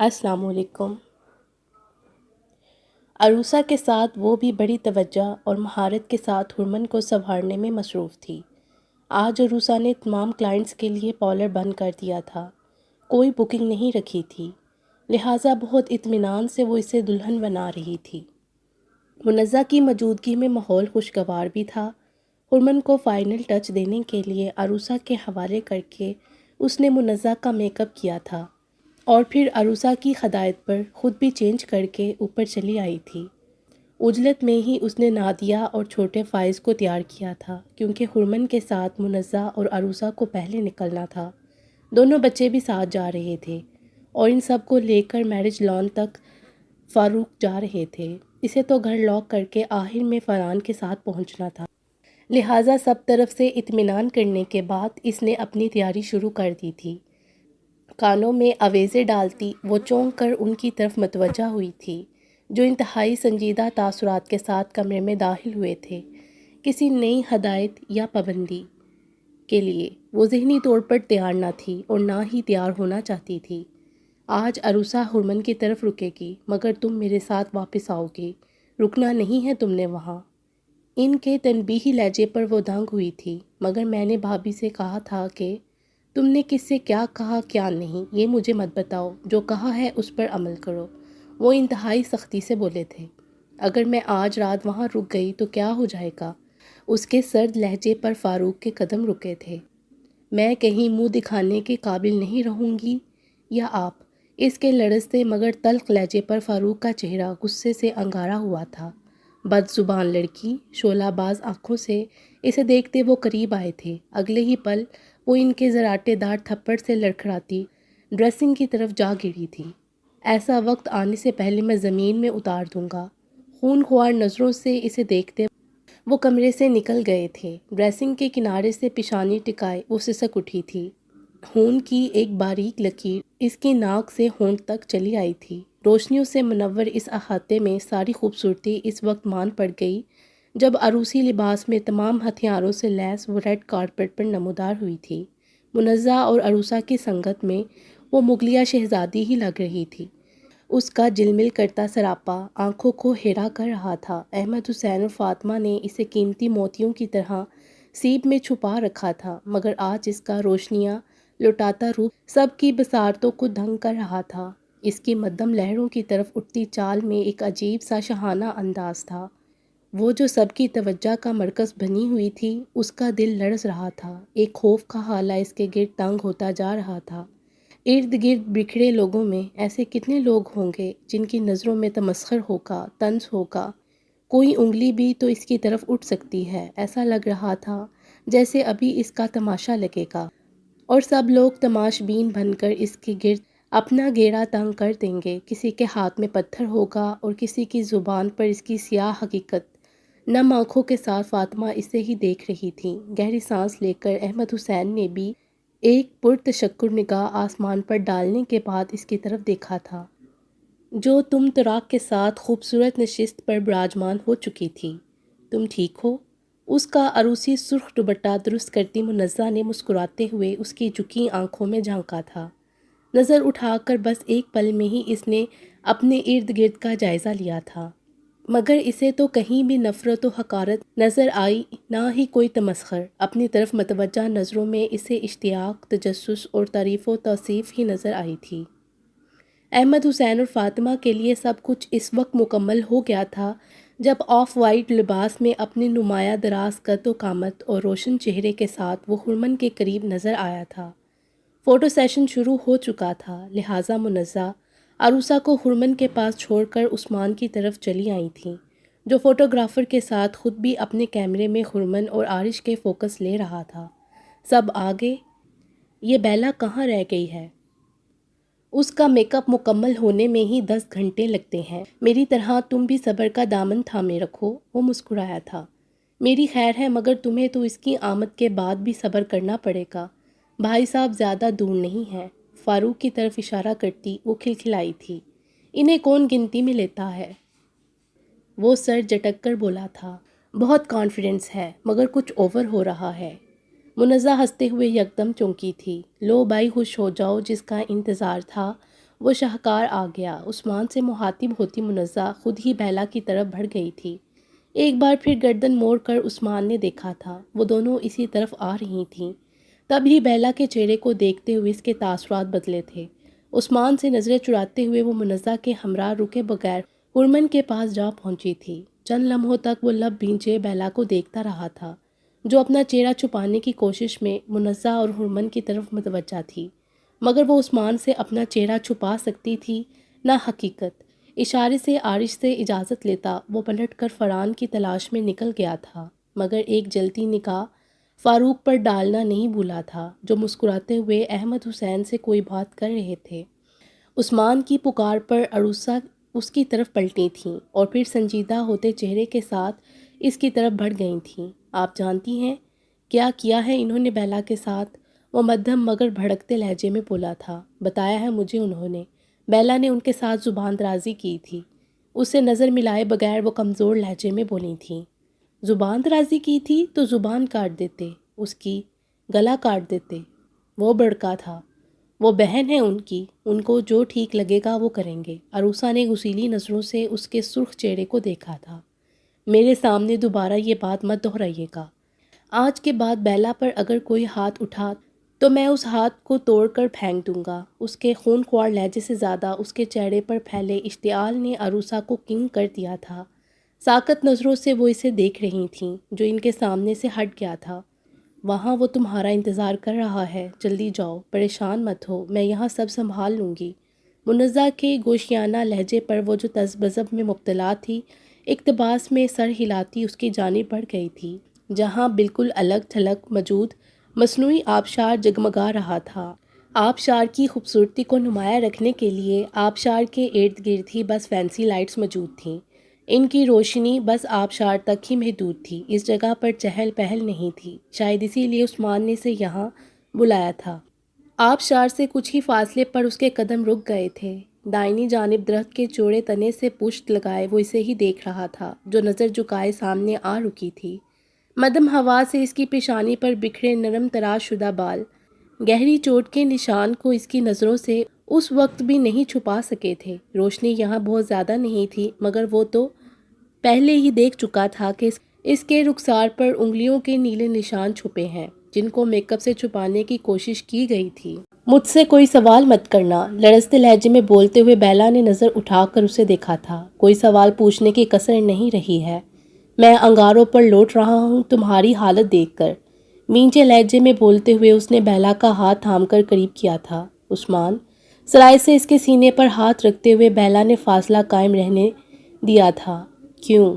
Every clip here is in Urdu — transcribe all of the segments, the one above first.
السلام علیکم۔ عروسہ کے ساتھ وہ بھی بڑی توجہ اور مہارت کے ساتھ ہرمن کو سنبھالنے میں مصروف تھی۔ آج عروسہ نے تمام کلائنٹس کے لیے پارلر بند کر دیا تھا، کوئی بکنگ نہیں رکھی تھی، لہٰذا بہت اطمینان سے وہ اسے دلہن بنا رہی تھی۔ منزہ کی موجودگی میں ماحول خوشگوار بھی تھا۔ ہرمن کو فائنل ٹچ دینے کے لیے عروسہ کے حوالے کر کے اس نے منزہ کا میک اپ کیا تھا اور پھر عروسہ کی ہدایت پر خود بھی چینج کر کے اوپر چلی آئی تھی۔ عجلت میں ہی اس نے نادیہ اور چھوٹے فائز کو تیار کیا تھا، کیونکہ ہرمن کے ساتھ منزہ اور عروسہ کو پہلے نکلنا تھا۔ دونوں بچے بھی ساتھ جا رہے تھے اور ان سب کو لے کر میرج لان تک فاروق جا رہے تھے۔ اسے تو گھر لاک کر کے آخر میں فرحان کے ساتھ پہنچنا تھا، لہٰذا سب طرف سے اطمینان کرنے کے بعد اس نے اپنی تیاری شروع کر دی تھی۔ کانوں میں آویزیں ڈالتی وہ چونک کر ان کی طرف متوجہ ہوئی تھی، جو انتہائی سنجیدہ تاثرات کے ساتھ کمرے میں داخل ہوئے تھے۔ کسی نئی ہدایت یا پابندی کے لیے وہ ذہنی طور پر تیار نہ تھی اور نہ ہی تیار ہونا چاہتی تھی۔ آج عروسہ ہرمن کی طرف رکے گی، مگر تم میرے ساتھ واپس آؤ گی، رکنا نہیں ہے تم نے وہاں۔ ان کے تنبیہی لہجے پر وہ دنگ ہوئی تھی۔ مگر میں نے بھابھی سے کہا تھا کہ تم نے کس سے کیا کہا کیا نہیں یہ مجھے مت بتاؤ، جو کہا ہے اس پر عمل کرو، وہ انتہائی سختی سے بولے تھے۔ اگر میں آج رات وہاں رک گئی تو کیا ہو جائے گا؟ اس کے سرد لہجے پر فاروق کے قدم رکے تھے۔ میں کہیں منہ دکھانے کے قابل نہیں رہوں گی یا آپ؟ اس کے لرزتے مگر تلخ لہجے پر فاروق کا چہرہ غصے سے انگارا ہوا تھا۔ بد زبان لڑکی، شعلہ باز آنکھوں سے اسے دیکھتے وہ قریب آئے تھے۔ اگلے ہی پل وہ ان کے زراٹے دار تھپڑ سے لڑکھڑاتی ڈریسنگ کی طرف جا گری تھی۔ ایسا وقت آنے سے پہلے میں زمین میں اتار دوں گا۔ خون خوار نظروں سے اسے دیکھتے وہ کمرے سے نکل گئے تھے۔ ڈریسنگ کے کنارے سے پیشانی ٹکائے وہ سسک اٹھی تھی۔ خون کی ایک باریک لکیر اس کی ناک سے ہونٹ تک چلی آئی تھی۔ روشنیوں سے منور اس احاطے میں ساری خوبصورتی اس وقت مان پڑ گئی جب عروسی لباس میں تمام ہتھیاروں سے لیس وہ ریڈ کارپٹ پر نمودار ہوئی تھی۔ منزہ اور عروسہ کی سنگت میں وہ مغلیہ شہزادی ہی لگ رہی تھی۔ اس کا جلمل کرتا سراپا آنکھوں کو ہیرا کر رہا تھا۔ احمد حسین اور فاطمہ نے اسے قیمتی موتیوں کی طرح سیب میں چھپا رکھا تھا، مگر آج اس کا روشنیاں لٹاتا روپ سب کی بصارتوں کو دھنگ کر رہا تھا۔ اس کی مدھم لہروں کی طرف اٹھتی چال میں ایک عجیب سا شاہانہ انداز تھا۔ وہ جو سب کی توجہ کا مرکز بنی ہوئی تھی، اس کا دل لرز رہا تھا۔ ایک خوف کا حالہ اس کے گرد تنگ ہوتا جا رہا تھا۔ ارد گرد بکھرے لوگوں میں ایسے کتنے لوگ ہوں گے جن کی نظروں میں تمسخر ہوگا، طنز ہوگا۔ کوئی انگلی بھی تو اس کی طرف اٹھ سکتی ہے۔ ایسا لگ رہا تھا جیسے ابھی اس کا تماشا لگے گا اور سب لوگ تماش بین بن کر اس کے گرد اپنا گھیرا تنگ کر دیں گے۔ کسی کے ہاتھ میں پتھر ہوگا اور کسی کی زبان پر اس کی سیاہ حقیقت۔ نم آنکھوں کے ساتھ فاطمہ اسے ہی دیکھ رہی تھی۔ گہری سانس لے کر احمد حسین نے بھی ایک پرتشکر نگاہ آسمان پر ڈالنے کے بعد اس کی طرف دیکھا تھا، جو تم تراک کے ساتھ خوبصورت نشست پر براجمان ہو چکی تھی۔ تم ٹھیک ہو؟ اس کا عروسی سرخ دوپٹہ درست کرتی منزہ نے مسکراتے ہوئے اس کی جھکی آنکھوں میں جھانکا تھا۔ نظر اٹھا کر بس ایک پل میں ہی اس نے اپنے ارد گرد کا جائزہ لیا تھا، مگر اسے تو کہیں بھی نفرت و حقارت نظر آئی، نہ ہی کوئی تمسخر۔ اپنی طرف متوجہ نظروں میں اسے اشتیاق، تجسس اور تعریف و توصیف ہی نظر آئی تھی۔ احمد حسین اور فاطمہ کے لیے سب کچھ اس وقت مکمل ہو گیا تھا جب آف وائٹ لباس میں اپنے نمایاں دراز قد و قامت اور روشن چہرے کے ساتھ وہ ہرمن کے قریب نظر آیا تھا۔ فوٹو سیشن شروع ہو چکا تھا، لہٰذا منزہ عروسہ کو ہرمن کے پاس چھوڑ کر عثمان کی طرف چلی آئی تھیں، جو فوٹوگرافر کے ساتھ خود بھی اپنے کیمرے میں ہرمن اور عارش کے فوکس لے رہا تھا۔ سب آگے؟ یہ بیلا کہاں رہ گئی ہے؟ اس کا میک اپ مکمل ہونے میں ہی 10 گھنٹے لگتے ہیں، میری طرح تم بھی صبر کا دامن تھامے رکھو۔ وہ مسکرایا تھا۔ میری خیر ہے، مگر تمہیں تو اس کی آمد کے بعد بھی صبر کرنا پڑے گا۔ بھائی صاحب زیادہ دور نہیں ہیں۔ فاروق کی طرف اشارہ کرتی وہ کھلکھلائی تھی۔ انہیں کون گنتی میں لیتا ہے؟ وہ سر جھٹک کر بولا تھا۔ بہت کانفیڈنس ہے، مگر کچھ اوور ہو رہا ہے۔ منزہ ہنستے ہوئے یکدم چونکی تھی۔ لو بھائی، خوش ہو جاؤ، جس کا انتظار تھا وہ شاہکار آ گیا۔ عثمان سے مخاطب ہوتی منزہ خود ہی بیلا کی طرف بڑھ گئی تھی۔ ایک بار پھر گردن موڑ کر عثمان نے دیکھا تھا، وہ دونوں اسی طرف آ رہی تھیں۔ تب ہی بیلا کے چہرے کو دیکھتے ہوئے اس کے تاثرات بدلے تھے۔ عثمان سے نظریں چراتے ہوئے وہ منزہ کے ہمراہ رکے بغیر ہرمن کے پاس جا پہنچی تھی۔ چند لمحوں تک وہ لب بھینچے بیلا کو دیکھتا رہا تھا، جو اپنا چہرہ چھپانے کی کوشش میں منزہ اور ہرمن کی طرف متوجہ تھی، مگر وہ عثمان سے اپنا چہرہ چھپا سکتی تھی نہ حقیقت۔ اشارے سے عارش سے اجازت لیتا وہ پلٹ کر فرحان کی تلاش میں نکل گیا تھا، مگر ایک جلتی نگاہ فاروق پر ڈالنا نہیں بھولا تھا، جو مسکراتے ہوئے احمد حسین سے کوئی بات کر رہے تھے۔ عثمان کی پکار پر عروسہ اس کی طرف پلٹی تھیں اور پھر سنجیدہ ہوتے چہرے کے ساتھ اس کی طرف بڑھ گئی تھیں۔ آپ جانتی ہیں کیا کیا ہے انہوں نے بیلا کے ساتھ؟ وہ مدھم مگر بھڑکتے لہجے میں بولا تھا۔ بتایا ہے مجھے انہوں نے۔ بیلا نے ان کے ساتھ زبان درازی کی تھی۔ اس سے نظر ملائے بغیر وہ کمزور لہجے میں بولی تھیں۔ زبان درازی کی تھی تو زبان کاٹ دیتے، اس کی گلا کاٹ دیتے۔ وہ بڑکا تھا، وہ بہن ہے ان کی، ان کو جو ٹھیک لگے گا وہ کریں گے۔ عروسہ نے غصیلی نظروں سے اس کے سرخ چہرے کو دیکھا تھا۔ میرے سامنے دوبارہ یہ بات مت دہرائیے گا۔ آج کے بعد بیلا پر اگر کوئی ہاتھ اٹھا تو میں اس ہاتھ کو توڑ کر پھینک دوں گا۔ اس کے خون خوار لہجے سے زیادہ اس کے چہرے پر پھیلے اشتعال نے عروسہ کو کنگ کر دیا تھا۔ ساکت نظروں سے وہ اسے دیکھ رہی تھیں، جو ان کے سامنے سے ہٹ گیا تھا۔ وہاں وہ تمہارا انتظار کر رہا ہے، جلدی جاؤ، پریشان مت ہو، میں یہاں سب سنبھال لوں گی۔ منزہ کے گوشیانہ لہجے پر وہ جو تذبذب میں مبتلا تھی، اقتباس میں سر ہلاتی اس کی جانب بڑھ گئی تھی، جہاں بالکل الگ تھلگ موجود مصنوعی آبشار جگمگا رہا تھا۔ آبشار کی خوبصورتی کو نمایاں رکھنے کے لیے آبشار کے ارد گرد ہی بس فینسی لائٹس موجود تھیں۔ ان کی روشنی بس آبشار تک ہی محدود تھی، اس جگہ پر چہل پہل نہیں تھی۔ شاید اسی لیے عثمان نے اسے یہاں بلایا تھا۔ آبشار سے کچھ ہی فاصلے پر اس کے قدم رک گئے تھے۔ دائنی جانب درخت کے چوڑے تنے سے پشت لگائے وہ اسے ہی دیکھ رہا تھا، جو نظر جھکائے سامنے آ رکی تھی۔ مدھم ہوا سے اس کی پیشانی پر بکھرے نرم تراش شدہ بال گہری چوٹ کے نشان کو اس کی نظروں سے اس وقت بھی نہیں چھپا سکے تھے۔ روشنی یہاں بہت زیادہ نہیں تھی، مگر وہ تو پہلے ہی دیکھ چکا تھا کہ اس کے رخسار پر انگلیوں کے نیلے نشان چھپے ہیں، جن کو میک اپ سے چھپانے کی کوشش کی گئی تھی۔ مجھ سے کوئی سوال مت کرنا، لرزتے لہجے میں بولتے ہوئے بیلا نے نظر اٹھا کر اسے دیکھا تھا۔ کوئی سوال پوچھنے کی کسر نہیں رہی ہے، میں انگاروں پر لوٹ رہا ہوں تمہاری حالت دیکھ کر۔ مینچے لہجے میں بولتے ہوئے اس نے بیلا کا ہاتھ تھام کر قریب کیا تھا۔ عثمان سرائے سے اس کے سینے پر ہاتھ رکھتے ہوئے بیلا نے فاصلہ قائم رہنے دیا تھا۔ کیوں؟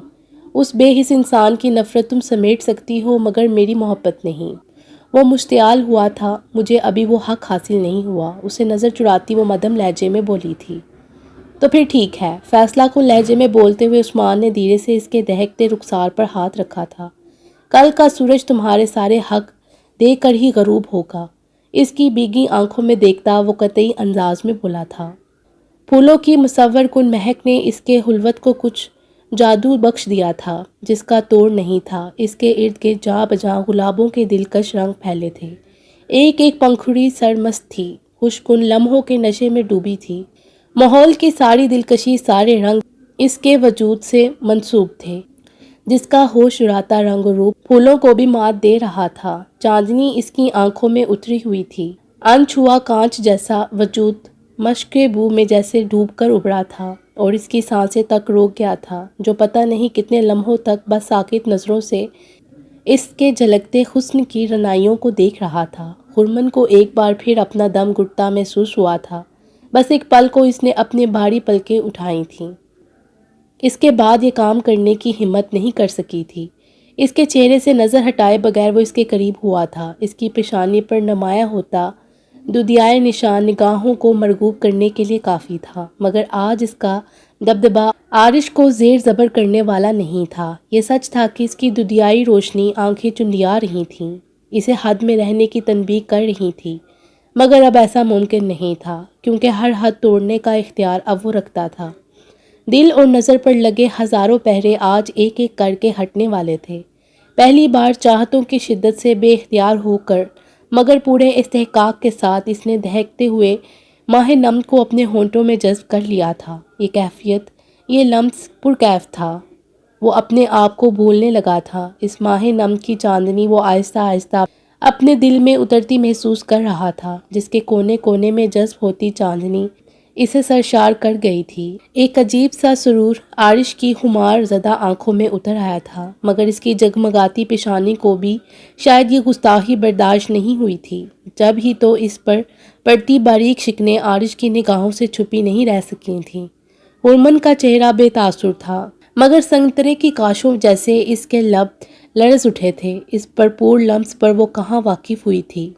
اس بے حس انسان کی نفرت تم سمیٹ سکتی ہو مگر میری محبت نہیں۔ وہ مشتعل ہوا تھا، مجھے ابھی وہ حق حاصل نہیں ہوا۔ اسے نظر چراتی وہ مدھم لہجے میں بولی تھی۔ تو پھر ٹھیک ہے، فیصلہ کن لہجے میں بولتے ہوئے عثمان نے دھیرے سے اس کے دہکتے رخسار پر ہاتھ رکھا تھا۔ کل کا سورج تمہارے سارے حق دے کر ہی غروب ہوگا، اس کی بھیگی آنکھوں میں دیکھتا وہ قطعی انداز میں بولا تھا۔ پھولوں کی مصور کن مہک نے اس کے حلوت کو کچھ جادو بخش دیا تھا، جس کا توڑ نہیں تھا۔ اس کے ارد گرد جاں بجاں گلابوں کے دلکش رنگ پھیلے تھے، ایک ایک پنکھڑی سرمست تھی، خوشگن لمحوں کے نشے میں ڈوبی تھی۔ ماحول کی ساری دلکشی، سارے رنگ اس کے وجود سے منسوب تھے، جس کا ہوش اڑاتا رنگ و روپ پھولوں کو بھی مات دے رہا تھا۔ چاندنی اس کی آنکھوں میں اتری ہوئی تھی، انچھوا کانچ جیسا وجود مشق کے بو میں جیسے ڈوب کر ابھرا تھا، اور اس کی سانسیں تک روک گیا تھا، جو پتہ نہیں کتنے لمحوں تک بس ساکت نظروں سے اس کے جھلکتے حسن کی رعنائیوں کو دیکھ رہا تھا۔ ہرمن کو ایک بار پھر اپنا دم گھٹتا محسوس ہوا تھا، بس ایک پل کو اس نے اپنے بھاری پلکیں اٹھائی تھیں، اس کے بعد یہ کام کرنے کی ہمت نہیں کر سکی تھی۔ اس کے چہرے سے نظر ہٹائے بغیر وہ اس کے قریب ہوا تھا۔ اس کی پیشانی پر نمایاں ہوتا دودھیائے نشان نگاہوں کو مرغوب کرنے کے لیے کافی تھا، مگر آج اس کا دبدبا عارش کو زیر زبر کرنے والا نہیں تھا۔ یہ سچ تھا کہ اس کی دودھیائی روشنی آنکھیں چندیا رہی تھیں، اسے حد میں رہنے کی تنبیہ کر رہی تھی، مگر اب ایسا ممکن نہیں تھا، کیونکہ ہر حد توڑنے کا اختیار اب وہ رکھتا تھا۔ دل اور نظر پر لگے ہزاروں پہرے آج ایک ایک کر کے ہٹنے والے تھے۔ پہلی بار چاہتوں کی شدت سے بے اختیار ہو کر مگر پورے استحقاق کے ساتھ اس نے دہکتے ہوئے ماہ نم کو اپنے ہونٹوں میں جذب کر لیا تھا۔ یہ کیفیت، یہ لمس پرکیف تھا۔ وہ اپنے آپ کو بھولنے لگا تھا۔ اس ماہ نم کی چاندنی وہ آہستہ آہستہ اپنے دل میں اترتی محسوس کر رہا تھا، جس کے کونے کونے میں جذب ہوتی چاندنی اسے سرشار کر گئی تھی۔ ایک عجیب سا سرور عارش کی خمار زدہ آنکھوں میں اتر آیا تھا، مگر اس کی جگمگاتی پیشانی کو بھی شاید یہ گستاخی برداشت نہیں ہوئی تھی۔ جب ہی تو اس پر پڑتی باریک شکنیں عارش کی نگاہوں سے چھپی نہیں رہ سکی تھیں۔ ہرمن کا چہرہ بے تاثر تھا، مگر سنگترے کی کاشوں جیسے اس کے لب لرز اٹھے تھے۔ اس بھرپور لمس پر وہ کہاں واقف ہوئی تھی؟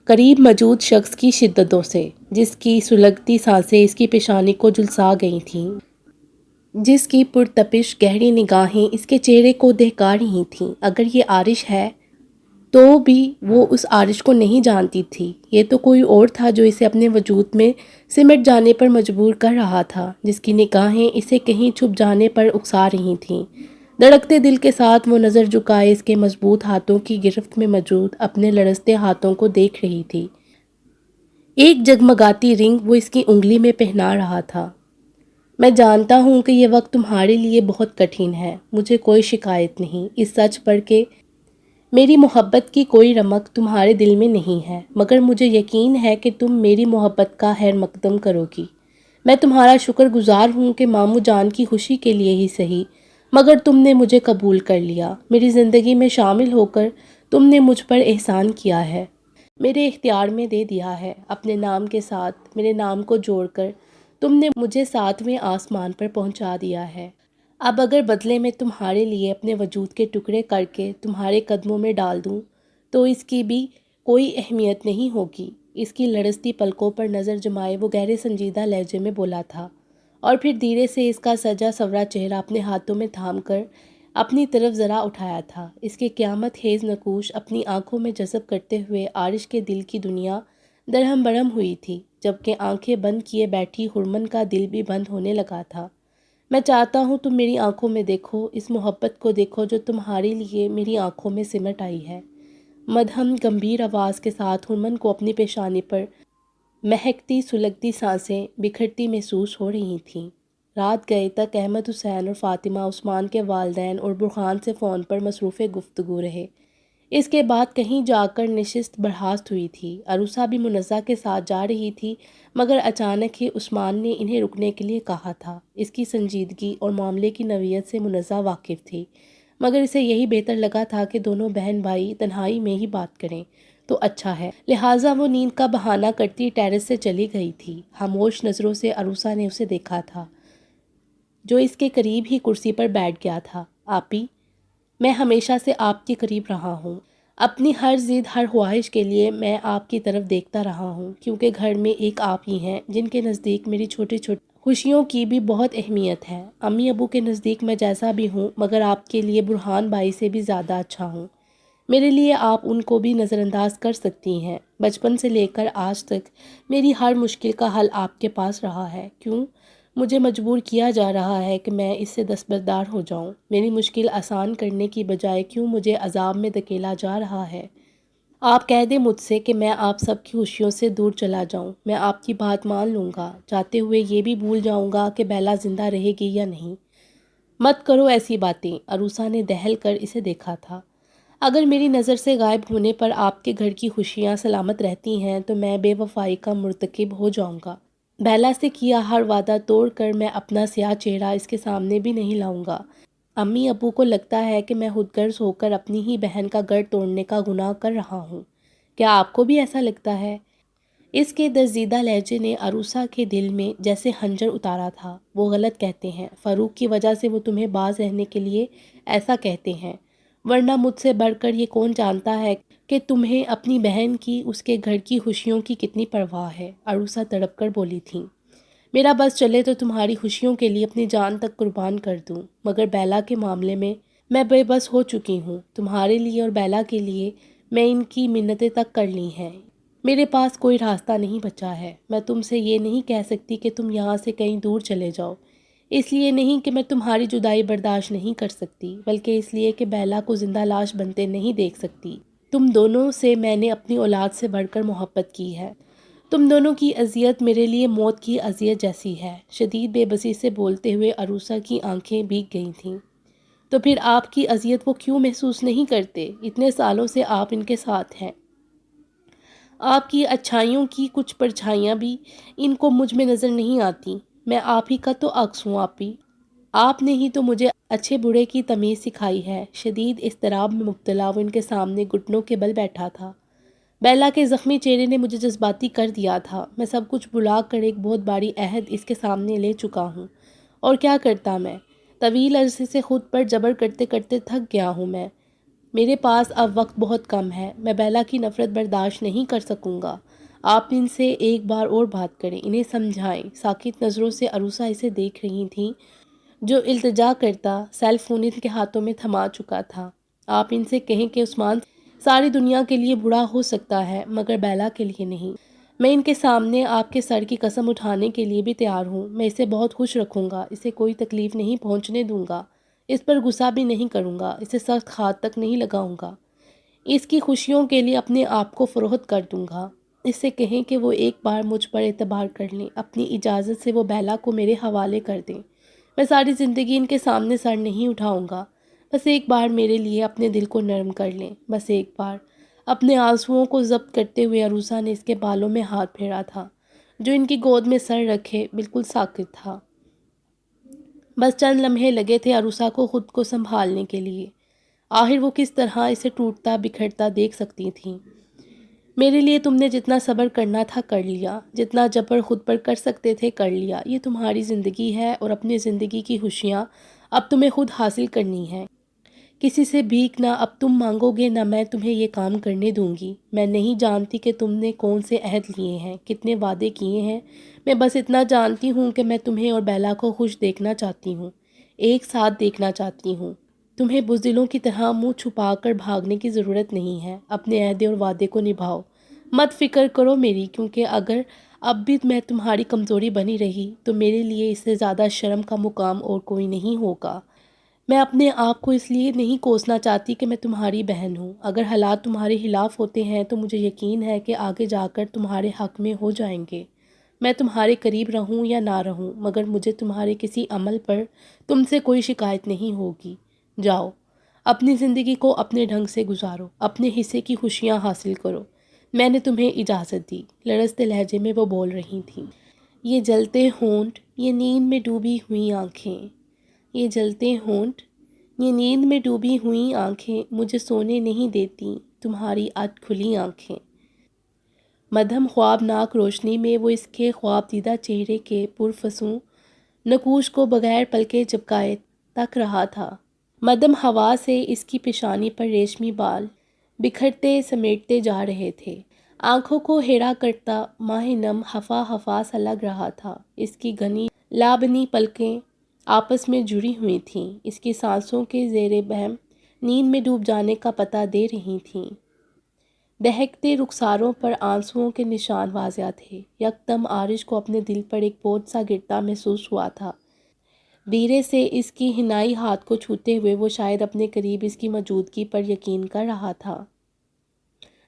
قریب موجود شخص کی شدتوں سے، جس کی سلگتی سانسیں اس کی پیشانی کو جھلسا گئی تھیں، جس کی پرتپش گہری نگاہیں اس کے چہرے کو دہکا رہی تھیں۔ اگر یہ عارش ہے تو بھی وہ اس عارش کو نہیں جانتی تھی۔ یہ تو کوئی اور تھا جو اسے اپنے وجود میں سمٹ جانے پر مجبور کر رہا تھا، جس کی نگاہیں اسے کہیں چھپ جانے پر اکسا رہی تھیں۔ دھڑکتے دل کے ساتھ وہ نظر جھکائے اس کے مضبوط ہاتھوں کی گرفت میں موجود اپنے لرزتے ہاتھوں کو دیکھ رہی تھی۔ ایک جگمگاتی رنگ وہ اس کی انگلی میں پہنا رہا تھا۔ میں جانتا ہوں کہ یہ وقت تمہارے لیے بہت کٹھن ہے۔ مجھے کوئی شکایت نہیں اس سچ پر کہ میری محبت کی کوئی رمق تمہارے دل میں نہیں ہے، مگر مجھے یقین ہے کہ تم میری محبت کا خیر مقدم کرو گی۔ میں تمہارا شکر گزار ہوں کہ ماموں جان کی خوشی کے لیے ہی صحیح، مگر تم نے مجھے قبول کر لیا۔ میری زندگی میں شامل ہو کر تم نے مجھ پر احسان کیا ہے، میرے اختیار میں دے دیا ہے۔ اپنے نام کے ساتھ میرے نام کو جوڑ کر تم نے مجھے 7ویں آسمان پر پہنچا دیا ہے۔ اب اگر بدلے میں تمہارے لیے اپنے وجود کے ٹکڑے کر کے تمہارے قدموں میں ڈال دوں تو اس کی بھی کوئی اہمیت نہیں ہوگی۔ اس کی لرزتی پلکوں پر نظر جمائے وہ گہرے سنجیدہ لہجے میں بولا تھا، اور پھر دھیرے سے اس کا سجا سورا چہرہ اپنے ہاتھوں میں تھام کر اپنی طرف ذرا اٹھایا تھا۔ اس کے قیامت خیز نقوش اپنی آنکھوں میں جذب کرتے ہوئے عارش کے دل کی دنیا درہم برہم ہوئی تھی، جبکہ آنکھیں بند کیے بیٹھی ہرمن کا دل بھی بند ہونے لگا تھا۔ میں چاہتا ہوں تم میری آنکھوں میں دیکھو، اس محبت کو دیکھو جو تمہارے لیے میری آنکھوں میں سمٹ آئی ہے۔ مدھم گمبھیر آواز کے ساتھ ہرمن کو اپنی پیشانی پر مہکتی سلگتی سانسیں بکھرتی محسوس ہو رہی تھیں۔ رات گئے تک احمد حسین اور فاطمہ عثمان کے والدین اور برہان سے فون پر مصروف گفتگو رہے۔ اس کے بعد کہیں جا کر نشست برخاست ہوئی تھی۔ عروسہ بھی منزہ کے ساتھ جا رہی تھی، مگر اچانک ہی عثمان نے انہیں رکنے کے لیے کہا تھا۔ اس کی سنجیدگی اور معاملے کی نوعیت سے منزہ واقف تھی، مگر اسے یہی بہتر لگا تھا کہ دونوں بہن بھائی تنہائی میں ہی بات کریں تو اچھا ہے، لہٰذا وہ نیند کا بہانہ کرتی ٹیرس سے چلی گئی تھی۔ خاموش نظروں سے عروسہ نے اسے دیکھا تھا، جو اس کے قریب ہی کرسی پر بیٹھ گیا تھا۔ آپی، میں ہمیشہ سے آپ کے قریب رہا ہوں۔ اپنی ہر ضد ہر خواہش کے لیے میں آپ کی طرف دیکھتا رہا ہوں، کیونکہ گھر میں ایک آپ ہی ہیں جن کے نزدیک میری چھوٹی چھوٹی خوشیوں کی بھی بہت اہمیت ہے۔ امی ابو کے نزدیک میں جیسا بھی ہوں، مگر آپ کے لیے برہان بھائی سے بھی زیادہ اچھا ہوں۔ میرے لیے آپ ان کو بھی نظر انداز کر سکتی ہیں۔ بچپن سے لے کر آج تک میری ہر مشکل کا حل آپ کے پاس رہا ہے۔ کیوں مجھے مجبور کیا جا رہا ہے کہ میں اس سے دستبردار ہو جاؤں؟ میری مشکل آسان کرنے کی بجائے کیوں مجھے عذاب میں دھکیلا جا رہا ہے؟ آپ کہہ دیں مجھ سے کہ میں آپ سب کی خوشیوں سے دور چلا جاؤں، میں آپ کی بات مان لوں گا، چاہتے ہوئے یہ بھی بھول جاؤں گا کہ بیلا زندہ رہے گی یا نہیں۔ مت کرو ایسی باتیں۔ عروسہ نے دہل کر اسے دیکھا تھا۔ اگر میری نظر سے غائب ہونے پر آپ کے گھر کی خوشیاں سلامت رہتی ہیں تو میں بے وفائی کا مرتکب ہو جاؤں گا۔ بیلا سے کیا ہر وعدہ توڑ کر میں اپنا سیاہ چہرہ اس کے سامنے بھی نہیں لاؤں گا۔ امی ابو کو لگتا ہے کہ میں خود غرض ہو کر اپنی ہی بہن کا گڑھ توڑنے کا گناہ کر رہا ہوں۔ کیا آپ کو بھی ایسا لگتا ہے؟ اس کے درزیدہ لہجے نے عروسہ کے دل میں جیسے خنجر اتارا تھا۔ وہ غلط کہتے ہیں، فاروق کی وجہ سے وہ تمہیں باز رہنے کے لیے ایسا کہتے ہیں، ورنہ مجھ سے بڑھ کر یہ کون جانتا ہے کہ تمہیں اپنی بہن کی، اس کے گھر کی خوشیوں کی کتنی پرواہ ہے۔ عروسہ تڑپ کر بولی تھی، میرا بس چلے تو تمہاری خوشیوں کے لیے اپنی جان تک قربان کر دوں، مگر بیلا کے معاملے میں بے بس ہو چکی ہوں۔ تمہارے لیے اور بیلا کے لیے میں ان کی منتیں تک کر لی ہیں۔ میرے پاس کوئی راستہ نہیں بچا ہے۔ میں تم سے یہ نہیں کہہ سکتی کہ تم یہاں سے کہیں دور چلے جاؤ، اس لیے نہیں کہ میں تمہاری جدائی برداشت نہیں کر سکتی، بلکہ اس لیے کہ بیلا کو زندہ لاش بنتے نہیں دیکھ سکتی۔ تم دونوں سے میں نے اپنی اولاد سے بڑھ کر محبت کی ہے۔ تم دونوں کی اذیت میرے لیے موت کی اذیت جیسی ہے، شدید بے بسی سے بولتے ہوئے عروسہ کی آنکھیں بھیگ گئی تھیں۔ تو پھر آپ کی اذیت وہ کیوں محسوس نہیں کرتے؟ اتنے سالوں سے آپ ان کے ساتھ ہیں۔ آپ کی اچھائیوں کی کچھ پرچھائیاں بھی ان کو مجھ میں نظر نہیں آتی۔ میں آپ ہی کا تو عکس ہوں آپی۔ آپ نے ہی تو مجھے اچھے برے کی تمیز سکھائی ہے۔ شدید اضطراب میں مبتلا وہ ان کے سامنے گھٹنوں کے بل بیٹھا تھا۔ بیلا کے زخمی چہرے نے مجھے جذباتی کر دیا تھا۔ میں سب کچھ بھلا کر ایک بہت بڑی عہد اس کے سامنے لے چکا ہوں۔ اور کیا کرتا میں؟ طویل عرصے سے خود پر جبر کرتے کرتے تھک گیا ہوں میں۔ میرے پاس اب وقت بہت کم ہے۔ میں بیلا کی نفرت برداشت نہیں کر سکوں گا۔ آپ ان سے ایک بار اور بات کریں، انہیں سمجھائیں۔ ساکت نظروں سے عروسہ اسے دیکھ رہی تھیں جو التجا کرتا سیل فون ان کے ہاتھوں میں تھما چکا تھا۔ آپ ان سے کہیں کہ عثمان ساری دنیا کے لیے برا ہو سکتا ہے مگر بیلا کے لیے نہیں۔ میں ان کے سامنے آپ کے سر کی قسم اٹھانے کے لیے بھی تیار ہوں۔ میں اسے بہت خوش رکھوں گا، اسے کوئی تکلیف نہیں پہنچنے دوں گا، اس پر غصہ بھی نہیں کروں گا، اسے سخت ہاتھ تک نہیں لگاؤں گا، اس کی خوشیوں کے لیے اپنے آپ کو فروخت کر دوں گا۔ اس سے کہیں کہ وہ ایک بار مجھ پر اعتبار کر لیں، اپنی اجازت سے وہ بیلا کو میرے حوالے کر دیں۔ میں ساری زندگی ان کے سامنے سر نہیں اٹھاؤں گا۔ بس ایک بار میرے لیے اپنے دل کو نرم کر لیں، بس ایک بار۔ اپنے آنسوؤں کو ضبط کرتے ہوئے عروسہ نے اس کے بالوں میں ہاتھ پھیرا تھا جو ان کی گود میں سر رکھے بالکل ساکت تھا۔ بس چند لمحے لگے تھے عروسہ کو خود کو سنبھالنے کے لیے۔ آخر وہ کس طرح اسے ٹوٹتا بکھرتا دیکھ سکتی تھیں۔ میرے لیے تم نے جتنا صبر کرنا تھا کر لیا، جتنا جبر خود پر کر سکتے تھے کر لیا۔ یہ تمہاری زندگی ہے اور اپنی زندگی کی خوشیاں اب تمہیں خود حاصل کرنی ہیں۔ کسی سے بھیک نہ اب تم مانگو گے نہ میں تمہیں یہ کام کرنے دوں گی۔ میں نہیں جانتی کہ تم نے کون سے عہد لیے ہیں، کتنے وعدے کیے ہیں۔ میں بس اتنا جانتی ہوں کہ میں تمہیں اور بیلا کو خوش دیکھنا چاہتی ہوں، ایک ساتھ دیکھنا چاہتی ہوں۔ تمہیں بزدلوں کی طرح منہ چھپا کر بھاگنے کی ضرورت نہیں ہے۔ اپنے عہد اور وعدے کو نبھاؤ، مت فکر کرو میری، کیونکہ اگر اب بھی میں تمہاری کمزوری بنی رہی تو میرے لیے اس سے زیادہ شرم کا مقام اور کوئی نہیں ہوگا۔ میں اپنے آپ کو اس لیے نہیں کوسنا چاہتی کہ میں تمہاری بہن ہوں۔ اگر حالات تمہارے خلاف ہوتے ہیں تو مجھے یقین ہے کہ آگے جا کر تمہارے حق میں ہو جائیں گے۔ میں تمہارے قریب رہوں یا نہ رہوں مگر مجھے تمہارے کسی عمل پر تم سے کوئی شکایت نہیں ہوگی۔ جاؤ، اپنی زندگی کو اپنے ڈھنگ سے گزارو، اپنے حصے کی خوشیاں حاصل کرو۔ میں نے تمہیں اجازت دی، لرزتے لہجے میں وہ بول رہی تھیں۔ یہ جلتے ہونٹ، یہ نیند میں ڈوبی ہوئی آنکھیں، یہ جلتے ہونٹ، یہ نیند میں ڈوبی ہوئی آنکھیں مجھے سونے نہیں دیتی، تمہاری آج کھلی آنکھیں۔ مدھم خوابناک روشنی میں وہ اس کے خواب دیدہ چہرے کے پرفسوں نقوش کو بغیر پلکیں جھپکائے تک رہا تھا۔ مدھم ہوا سے اس کی پیشانی پر ریشمی بال بکھرتے سمیٹتے جا رہے تھے۔ آنکھوں کو ہیرا کرتا ماہ نم ہفا ہفا سا لگ رہا تھا۔ اس کی گھنی لابنی پلکیں آپس میں جڑی ہوئی تھیں، اس کی سانسوں کے زیر بہم نیند میں ڈوب جانے کا پتہ دے رہی تھیں۔ دہکتے رخساروں پر آنسوؤں کے نشان واضح تھے۔ یکدم عارش کو اپنے دل پر ایک بوجھ سا گرتا محسوس ہوا تھا۔ دھیرے سے اس کی حنائی ہاتھ کو چھوتے ہوئے وہ شاید اپنے قریب اس کی موجودگی پر یقین کر رہا تھا۔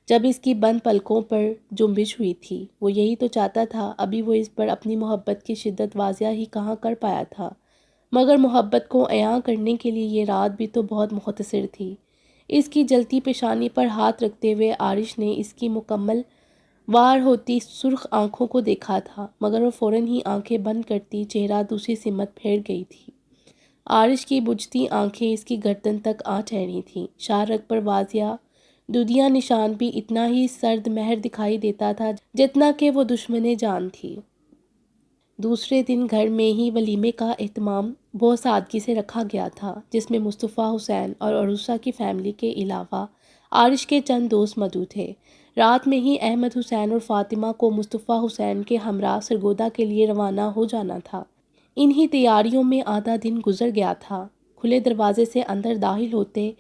جب اس کی بند پلکوں پر جنبش ہوئی تھی، وہ یہی تو چاہتا تھا۔ ابھی وہ اس پر اپنی محبت کی شدت واضح ہی کہاں کر پایا تھا، مگر محبت کو عیاں کرنے کے لیے یہ رات بھی تو بہت مختصر تھی۔ اس کی جلتی پیشانی پر ہاتھ رکھتے ہوئے عارش نے اس کی مکمل وار ہوتی سرخ آنکھوں کو دیکھا تھا، مگر وہ فوراً ہی آنکھیں بند کرتی چہرہ دوسری سمت پھیر گئی تھی۔ عارش کی بجھتی آنکھیں اس کی گردن تک آ ٹھہری تھیں۔ شاہ رگ پر واضح دودیا نشان بھی اتنا ہی سرد مہر دکھائی دیتا تھا جتنا کہ وہ دشمن جان تھی۔ دوسرے دن گھر میں ہی ولیمے کا اہتمام بہت سادگی سے رکھا گیا تھا، جس میں مصطفیٰ حسین اور عروسہ کی فیملی کے علاوہ عارش کے چند دوست موجود تھے۔ رات میں ہی احمد حسین اور فاطمہ کو مصطفیٰ حسین کے ہمراہ سرگودا کے لیے روانہ ہو جانا تھا۔ انہی تیاریوں میں آدھا دن گزر گیا تھا۔ کھلے دروازے سے اندر داخل ہوتے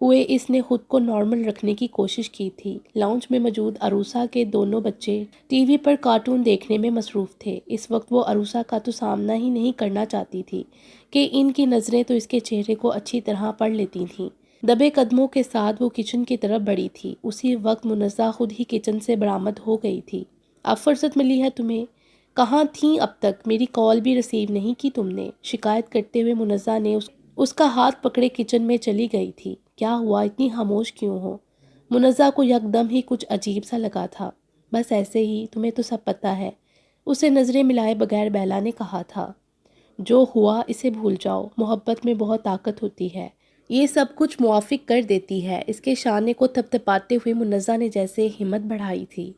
ہوئے اس نے خود کو نارمل رکھنے کی کوشش کی تھی۔ لاؤنج میں موجود عروسہ کے دونوں بچے ٹی وی پر کارٹون دیکھنے میں مصروف تھے۔ اس وقت وہ عروسہ کا تو سامنا ہی نہیں کرنا چاہتی تھی کہ ان کی نظریں تو اس کے چہرے کو اچھی طرح پڑھ لیتی تھیں۔ دبے قدموں کے ساتھ وہ کچن کی طرف بڑھی تھی۔ اسی وقت منزہ خود ہی کچن سے برآمد ہو گئی تھی۔ اب فرصت ملی ہے تمہیں؟ کہاں تھیں اب تک؟ میری کال بھی ریسیو نہیں کی تم نے؟ شکایت کرتے ہوئے منزہ نے اس کا ہاتھ پکڑے کچن میں چلی گئی تھی۔ کیا ہوا، اتنی خاموش کیوں ہو؟ منزہ کو یکدم ہی کچھ عجیب سا لگا تھا۔ بس ایسے ہی، تمہیں تو سب پتہ ہے، اسے نظریں ملائے بغیر بیلا نے کہا تھا۔ جو ہوا اسے بھول جاؤ، محبت میں بہت طاقت ہوتی ہے، یہ سب کچھ موافق کر دیتی ہے۔ اس کے شانے کو تھپتھپاتے ہوئے منزہ نے جیسے ہمت بڑھائی تھی۔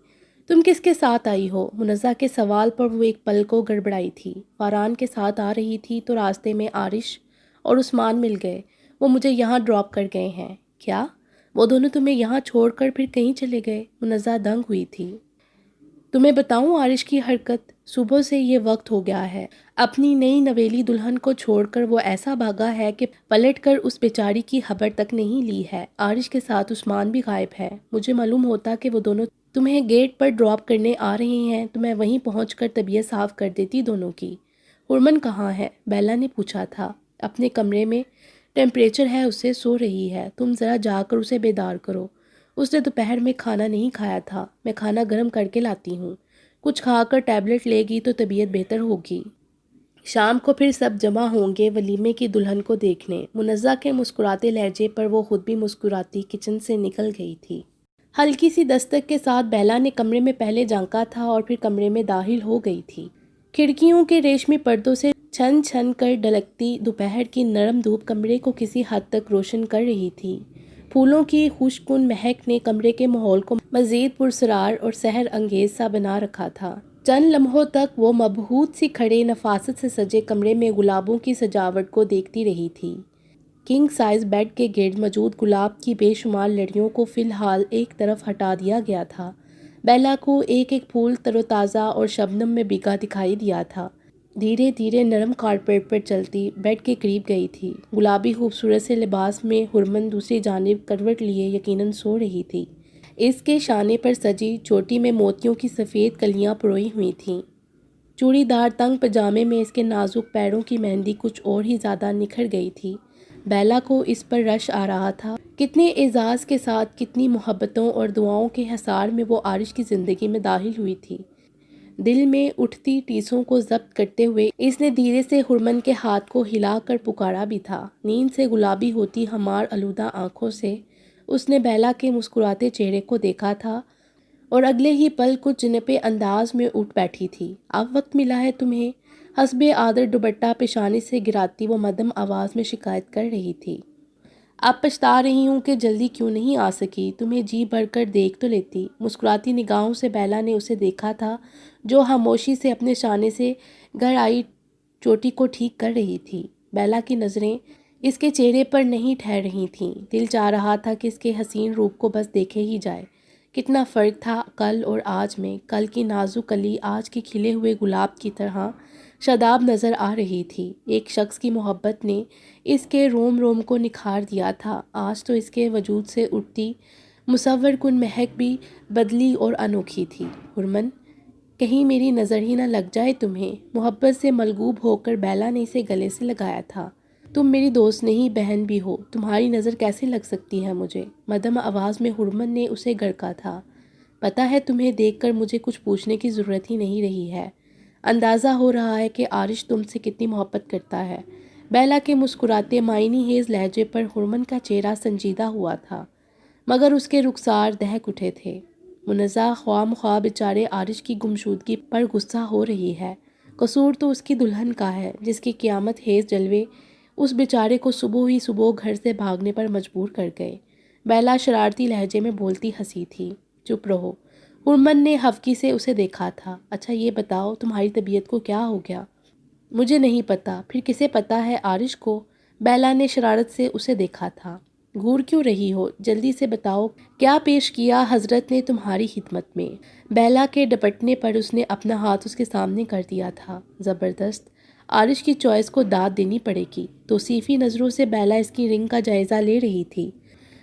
تم کس کے ساتھ آئی ہو؟ منزہ کے سوال پر وہ ایک پل کو گڑبڑائی تھی۔ فاران کے ساتھ آ رہی تھی تو راستے میں عارش اور عثمان مل گئے، وہ مجھے یہاں ڈراپ کر گئے ہیں۔ کیا؟ وہ دونوں تمہیں یہاں چھوڑ کر پھر کہیں چلے گئے؟ منزہ دنگ ہوئی تھی۔ تمہیں بتاؤں عارش کی حرکت؟ صبح سے یہ وقت ہو گیا ہے، اپنی نئی نویلی دلہن کو چھوڑ کر وہ ایسا بھاگا ہے کہ پلٹ کر اس بیچاری کی خبر تک نہیں لی ہے۔ عارش کے ساتھ عثمان بھی غائب ہے۔ مجھے معلوم ہوتا کہ وہ دونوں تمہیں گیٹ پر ڈراپ کرنے آ رہے ہیں تو میں وہیں پہنچ کر طبیعت صاف کر دیتی دونوں کی۔ ہرمن کہاں ہے؟ بیلا نے پوچھا تھا۔ اپنے کمرے میں، ٹیمپریچر ہے اسے، سو رہی ہے، تم ذرا جا کر اسے بیدار کرو۔ اس نے دوپہر میں کھانا نہیں کھایا تھا، میں کھانا گرم کر کے لاتی ہوں، کچھ کھا کر ٹیبلٹ لے گی تو طبیعت بہتر ہوگی۔ شام کو پھر سب جمع ہوں گے ولیمے کی دلہن کو دیکھنے۔ منزہ کے مسکراتے لہجے پر وہ خود بھی مسکراتی کچن سے نکل گئی تھی۔ ہلکی سی دستک کے ساتھ بیلا نے کمرے میں پہلے جھانکا تھا اور پھر کمرے میں داخل ہو گئی تھی۔ کھڑکیوں کے ریشمی پردوں سے چھن چھن کر ڈھلکتی دوپہر کی نرم دھوپ کمرے کو کسی حد تک روشن کر رہی تھی۔ پھولوں کی خوشگوار مہک نے کمرے کے ماحول کو مزید پرسرار اور سحر انگیز سا بنا رکھا تھا۔ چند لمحوں تک وہ مبہوت سی کھڑے نفاست سے سجے کمرے میں گلابوں کی سجاوٹ کو دیکھتی رہی تھی۔ کنگ سائز بیڈ کے گرد موجود گلاب کی بے شمار لڑیوں کو فی الحال ایک طرف ہٹا دیا گیا تھا۔ بیلا کو ایک ایک پھول تر و تازہ اور شبنم میں بھیگا دکھائی دیا تھا۔ دھیرے دھیرے نرم کارپیٹ پر چلتی بیڈ کے قریب گئی تھی۔ گلابی خوبصورت سے لباس میں ہرمن دوسری جانب کروٹ لیے یقیناً سو رہی تھی۔ اس کے شانے پر سجی چوٹی میں موتیوں کی سفید کلیاں پروئی ہوئی تھیں۔ چوڑی دار تنگ پجامے میں اس کے نازک پیروں کی مہندی کچھ اور ہی زیادہ نکھر گئی تھی۔ بیلا کو اس پر رش آ رہا تھا، کتنے اعزاز کے ساتھ، کتنی محبتوں اور دعاؤں کے حصار میں وہ عارش کی زندگی میں داخل ہوئی تھی۔ دل میں اٹھتی ٹیسوں کو ضبط کرتے ہوئے اس نے دھیرے سے ہرمن کے ہاتھ کو ہلا کر پکارا بھی تھا۔ نیند سے گلابی ہوتی ہمار آلودہ آنکھوں سے اس نے بیلا کے مسکراتے چہرے کو دیکھا تھا اور اگلے ہی پل کچھ جنپے انداز میں اٹھ بیٹھی تھی۔ اب وقت ملا ہے تمہیں؟ حسب عادت دوپٹہ پیشانی سے گراتی وہ مدھم آواز میں شکایت کر رہی تھی۔ اب پچھتا رہی ہوں کہ جلدی کیوں نہیں آ سکی، تمہیں جی بھر کر دیکھ تو لیتی۔ مسکراتی نگاہوں سے بیلا نے اسے دیکھا تھا جو خاموشی سے اپنے شانے سے گھر آئی چوٹی کو ٹھیک کر رہی تھی۔ بیلا کی نظریں اس کے چہرے پر نہیں ٹھہر رہی تھیں، دل چاہ رہا تھا کہ اس کے حسین روپ کو بس دیکھے ہی جائے۔ کتنا فرق تھا کل اور آج میں، کل کی نازک کلی آج کے کھلے ہوئے گلاب کی طرح شاداب نظر آ رہی تھی۔ ایک شخص کی محبت نے اس کے روم روم کو نکھار دیا تھا، آج تو اس کے وجود سے اٹھتی مصور کن مہک بھی بدلی اور انوکھی تھی۔ ہرمن، کہیں میری نظر ہی نہ لگ جائے تمہیں؟ محبت سے ملگوب ہو کر بیلا نے اسے گلے سے لگایا تھا۔ تم میری دوست نہیں، بہن بھی ہو، تمہاری نظر کیسے لگ سکتی ہے مجھے؟ مدھم آواز میں ہرمن نے اسے گڑکا تھا۔ پتہ ہے تمہیں دیکھ کر مجھے کچھ پوچھنے کی ضرورت ہی نہیں رہی ہے، اندازہ ہو رہا ہے کہ عارش تم سے کتنی محبت کرتا ہے۔ بیلا کے مسکراتے معنی خیز لہجے پر ہرمن کا چہرہ سنجیدہ ہوا تھا، مگر اس کے رخسار دہک اٹھے تھے۔ منزہ خواہ مخواہ بیچارے عارش کی گمشدگی پر غصہ ہو رہی ہے، قصور تو اس کی دلہن کا ہے جس کی قیامت خیز جلوے اس بیچارے کو صبح ہی صبح گھر سے بھاگنے پر مجبور کر گئے۔ بیلا شرارتی لہجے میں بولتی ہنسی تھی۔ چپ رہو، ہرمن نے خفگی سے اسے دیکھا تھا۔ اچھا یہ بتاؤ تمہاری طبیعت کو کیا ہو گیا؟ مجھے نہیں پتا، پھر کسے پتا ہے؟ عارش کو؟ بیلا نے شرارت سے اسے دیکھا تھا۔ گھور کیوں رہی ہو؟ جلدی سے بتاؤ، کیا پیش کیا حضرت نے تمہاری خدمت میں؟ بیلا کے ڈپٹنے پر اس نے اپنا ہاتھ اس کے سامنے کر دیا تھا۔ زبردست، عارش کی چوائس کو داد دینی پڑے گی۔ توصیفی نظروں سے بیلا اس کی رنگ کا جائزہ لے رہی تھی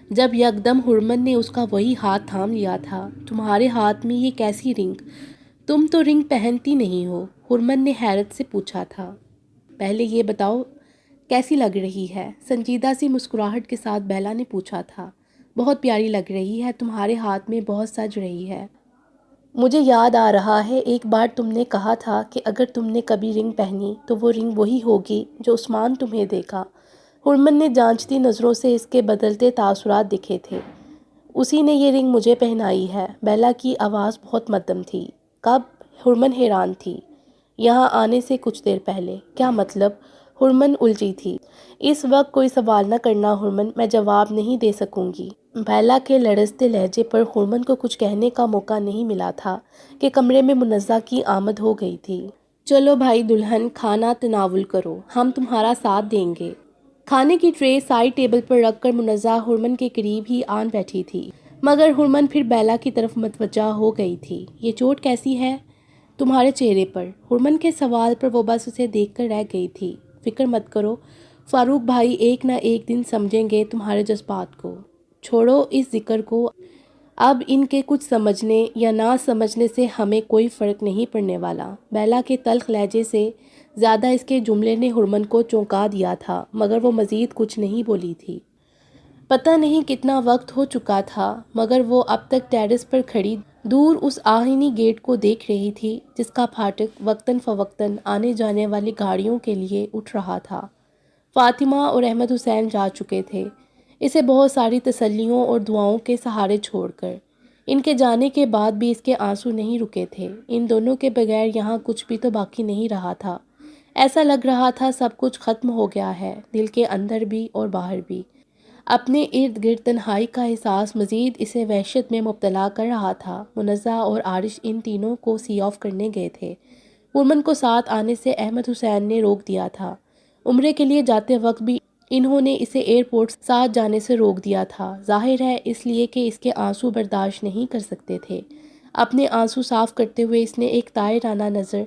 جب یکدم ہرمن نے اس کا وہی ہاتھ تھام لیا تھا۔ تمہارے ہاتھ میں یہ کیسی رنگ؟ تم تو رنگ پہنتی نہیں ہو، ہرمن نے حیرت سے پوچھا تھا۔ پہلے یہ بتاؤ کیسی لگ رہی ہے؟ سنجیدہ سی مسکراہٹ کے ساتھ بیلا نے پوچھا تھا۔ بہت پیاری لگ رہی ہے، تمہارے ہاتھ میں بہت سج رہی ہے۔ مجھے یاد آ رہا ہے ایک بار تم نے کہا تھا کہ اگر تم نے کبھی رنگ پہنی تو وہ رنگ وہی ہوگی جو عثمان تمہیں دیکھا۔ ہرمن نے جانچتی نظروں سے اس کے بدلتے تاثرات دیکھے تھے۔ اسی نے یہ رنگ مجھے پہنائی ہے۔ بیلا کی آواز بہت مدھم تھی۔ کب؟ ہرمن حیران تھی۔ یہاں آنے سے کچھ دیر پہلے۔ کیا مطلب؟ ہرمن الجھی تھی۔ اس وقت کوئی سوال نہ کرنا ہرمن، میں جواب نہیں دے سکوں گی۔ بیلا کے لرزتے لہجے پر ہرمن کو کچھ کہنے کا موقع نہیں ملا تھا کہ کمرے میں منزہ کی آمد ہو گئی تھی۔ چلو بھائی دلہن، کھانا تناول کرو، ہم تمہارا ساتھ دیں گے۔ کھانے کی ٹرے سائڈ ٹیبل پر رکھ کر منزہ ہرمن کے قریب ہی آن بیٹھی تھی، مگر ہرمن پھر بیلا کی طرف متوجہ ہو گئی تھی۔ یہ چوٹ کیسی ہے تمہارے چہرے پر؟ ہرمن کے سوال پر وہ بس اسے دیکھ کر رہ گئی تھی۔ فکر مت کرو، فاروق بھائی ایک نہ ایک دن سمجھیں گے تمہارے جذبات کو۔ چھوڑو اس ذکر کو، اب ان کے کچھ سمجھنے یا نہ سمجھنے سے ہمیں کوئی فرق نہیں پڑنے والا۔ بیلا کے تلخ لہجے سے زیادہ اس کے جملے نے ہرمن کو چونکا دیا تھا، مگر وہ مزید کچھ نہیں بولی تھی۔ پتہ نہیں کتنا وقت ہو چکا تھا، مگر وہ اب تک ٹیرس پر کھڑی دور اس آہنی گیٹ کو دیکھ رہی تھی جس کا پھاٹک وقتاً فوقتاً آنے جانے والی گاڑیوں کے لیے اٹھ رہا تھا۔ فاطمہ اور احمد حسین جا چکے تھے، اسے بہت ساری تسلیوں اور دعاؤں کے سہارے چھوڑ کر۔ ان کے جانے کے بعد بھی اس کے آنسو نہیں رکے تھے۔ ان دونوں کے بغیر یہاں کچھ بھی تو باقی نہیں رہا تھا۔ ایسا لگ رہا تھا سب کچھ ختم ہو گیا ہے، دل کے اندر بھی اور باہر بھی۔ اپنے ارد گرد تنہائی کا احساس مزید اسے وحشت میں مبتلا کر رہا تھا۔ منزہ اور عارش ان تینوں کو سی آف کرنے گئے تھے۔ ہرمن کو ساتھ آنے سے احمد حسین نے روک دیا تھا۔ عمرے کے لیے جاتے وقت بھی انہوں نے اسے ایئرپورٹ ساتھ جانے سے روک دیا تھا، ظاہر ہے اس لیے کہ اس کے آنسو برداشت نہیں کر سکتے تھے۔ اپنے آنسو صاف کرتے ہوئے اس نے ایک طائرانہ نظر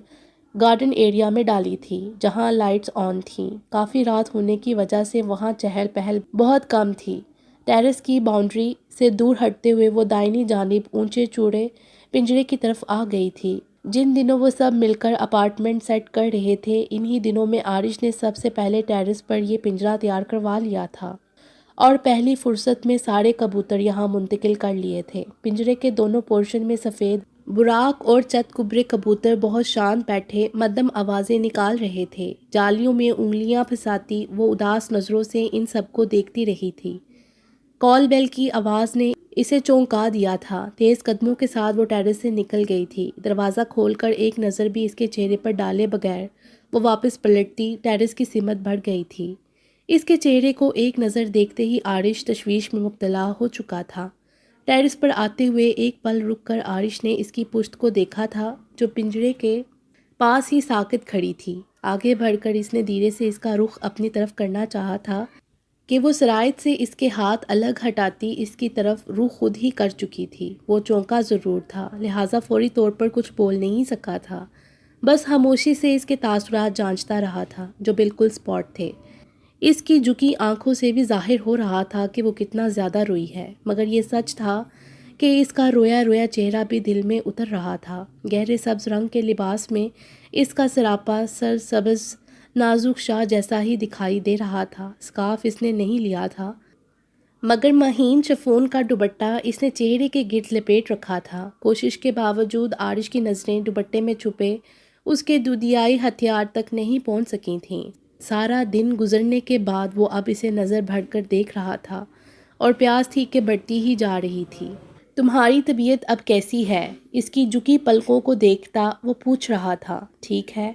گارڈن ایریا میں ڈالی تھی جہاں لائٹس آن تھیں۔ کافی رات ہونے کی وجہ سے وہاں چہل پہل بہت کم تھی۔ ٹیرس کی باؤنڈری سے دور ہٹتے ہوئے وہ دائنی جانب اونچے چوڑے پنجرے کی طرف آ گئی تھی۔ جن دنوں وہ سب مل کر اپارٹمنٹ سیٹ کر رہے تھے، انہی دنوں میں عارش نے سب سے پہلے ٹیرس پر یہ پنجرہ تیار کروا لیا تھا اور پہلی فرصت میں سارے کبوتر یہاں منتقل کر لیے تھے۔ پنجرے کے دونوں پورشن میں سفید براق اور چت کبرے کبوتر بہت شانت بیٹھے مدھم آوازیں نکال رہے تھے۔ جالیوں میں انگلیاں پھنساتی وہ اداس نظروں سے ان سب کو دیکھتی رہی تھی۔ کال بیل کی آواز نے اسے چونکا دیا تھا۔ تیز قدموں کے ساتھ وہ ٹیرس سے نکل گئی تھی۔ دروازہ کھول کر ایک نظر بھی اس کے چہرے پر ڈالے بغیر وہ واپس پلٹتی ٹیرس کی سمت بڑھ گئی تھی۔ اس کے چہرے کو ایک نظر دیکھتے ہی عارش تشویش میں مبتلا ہو چکا تھا۔ ٹیرس پر آتے ہوئے ایک پل رک کر عارش نے اس کی پشت کو دیکھا تھا جو پنجرے کے پاس ہی ساکت کھڑی تھی۔ آگے بڑھ کر اس نے دھیرے سے اس کا رخ اپنی طرف کرنا چاہا تھا کہ وہ سرایت سے اس کے ہاتھ الگ ہٹاتی اس کی طرف روح خود ہی کر چکی تھی۔ وہ چونکا ضرور تھا، لہٰذا فوری طور پر کچھ بول نہیں سکا تھا، بس خاموشی سے اس کے تاثرات جانچتا رہا تھا جو بالکل اسپاٹ تھے۔ اس کی جھکی آنکھوں سے بھی ظاہر ہو رہا تھا کہ وہ کتنا زیادہ روئی ہے، مگر یہ سچ تھا کہ اس کا رویا رویا چہرہ بھی دل میں اتر رہا تھا۔ گہرے سبز رنگ کے لباس میں اس کا سراپا سر سبز نازک شاہ جیسا ہی دکھائی دے رہا تھا۔ اسکارف اس نے نہیں لیا تھا، مگر مہین شفون کا دوپٹہ اس نے چہرے کے گرد لپیٹ رکھا تھا۔ کوشش کے باوجود عارش کی نظریں دوپٹے میں چھپے اس کے دودھیائی ہتھیار تک نہیں پہنچ سکی تھیں۔ سارا دن گزرنے کے بعد وہ اب اسے نظر بھر کر دیکھ رہا تھا اور پیاس تھی کہ بڑھتی ہی جا رہی تھی۔ تمہاری طبیعت اب کیسی ہے؟ اس کی جھکی پلکوں کو دیکھتا وہ پوچھ رہا تھا۔ ٹھیک ہے،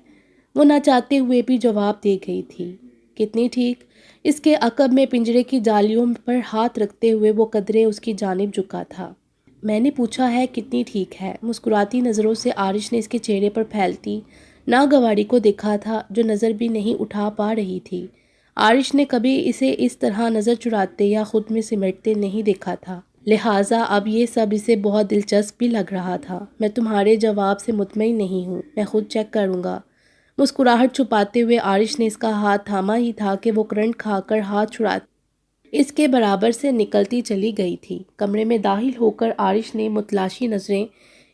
وہ نہ چاہتے ہوئے بھی جواب دے گئی تھی۔ کتنی ٹھیک؟ اس کے عقب میں پنجرے کی جالیوں پر ہاتھ رکھتے ہوئے وہ قدرے اس کی جانب جھکا تھا۔ میں نے پوچھا ہے کتنی ٹھیک ہے؟ مسکراتی نظروں سے عارش نے اس کے چہرے پر پھیلتی ناگواری کو دیکھا تھا جو نظر بھی نہیں اٹھا پا رہی تھی۔ عارش نے کبھی اسے اس طرح نظر چراتے یا خود میں سمیٹتے نہیں دیکھا تھا، لہٰذا اب یہ سب اسے بہت دلچسپ بھی لگ رہا تھا۔ میں تمہارے جواب سے مطمئن نہیں ہوں، میں خود چیک کروں گا۔ مسکراہٹ چھپاتے ہوئے عارش نے اس کا ہاتھ تھاما ہی تھا کہ وہ کرنٹ کھا کر ہاتھ چھڑاتی اس کے برابر سے نکلتی چلی گئی تھی۔ کمرے میں داخل ہو کر عارش نے متلاشی نظریں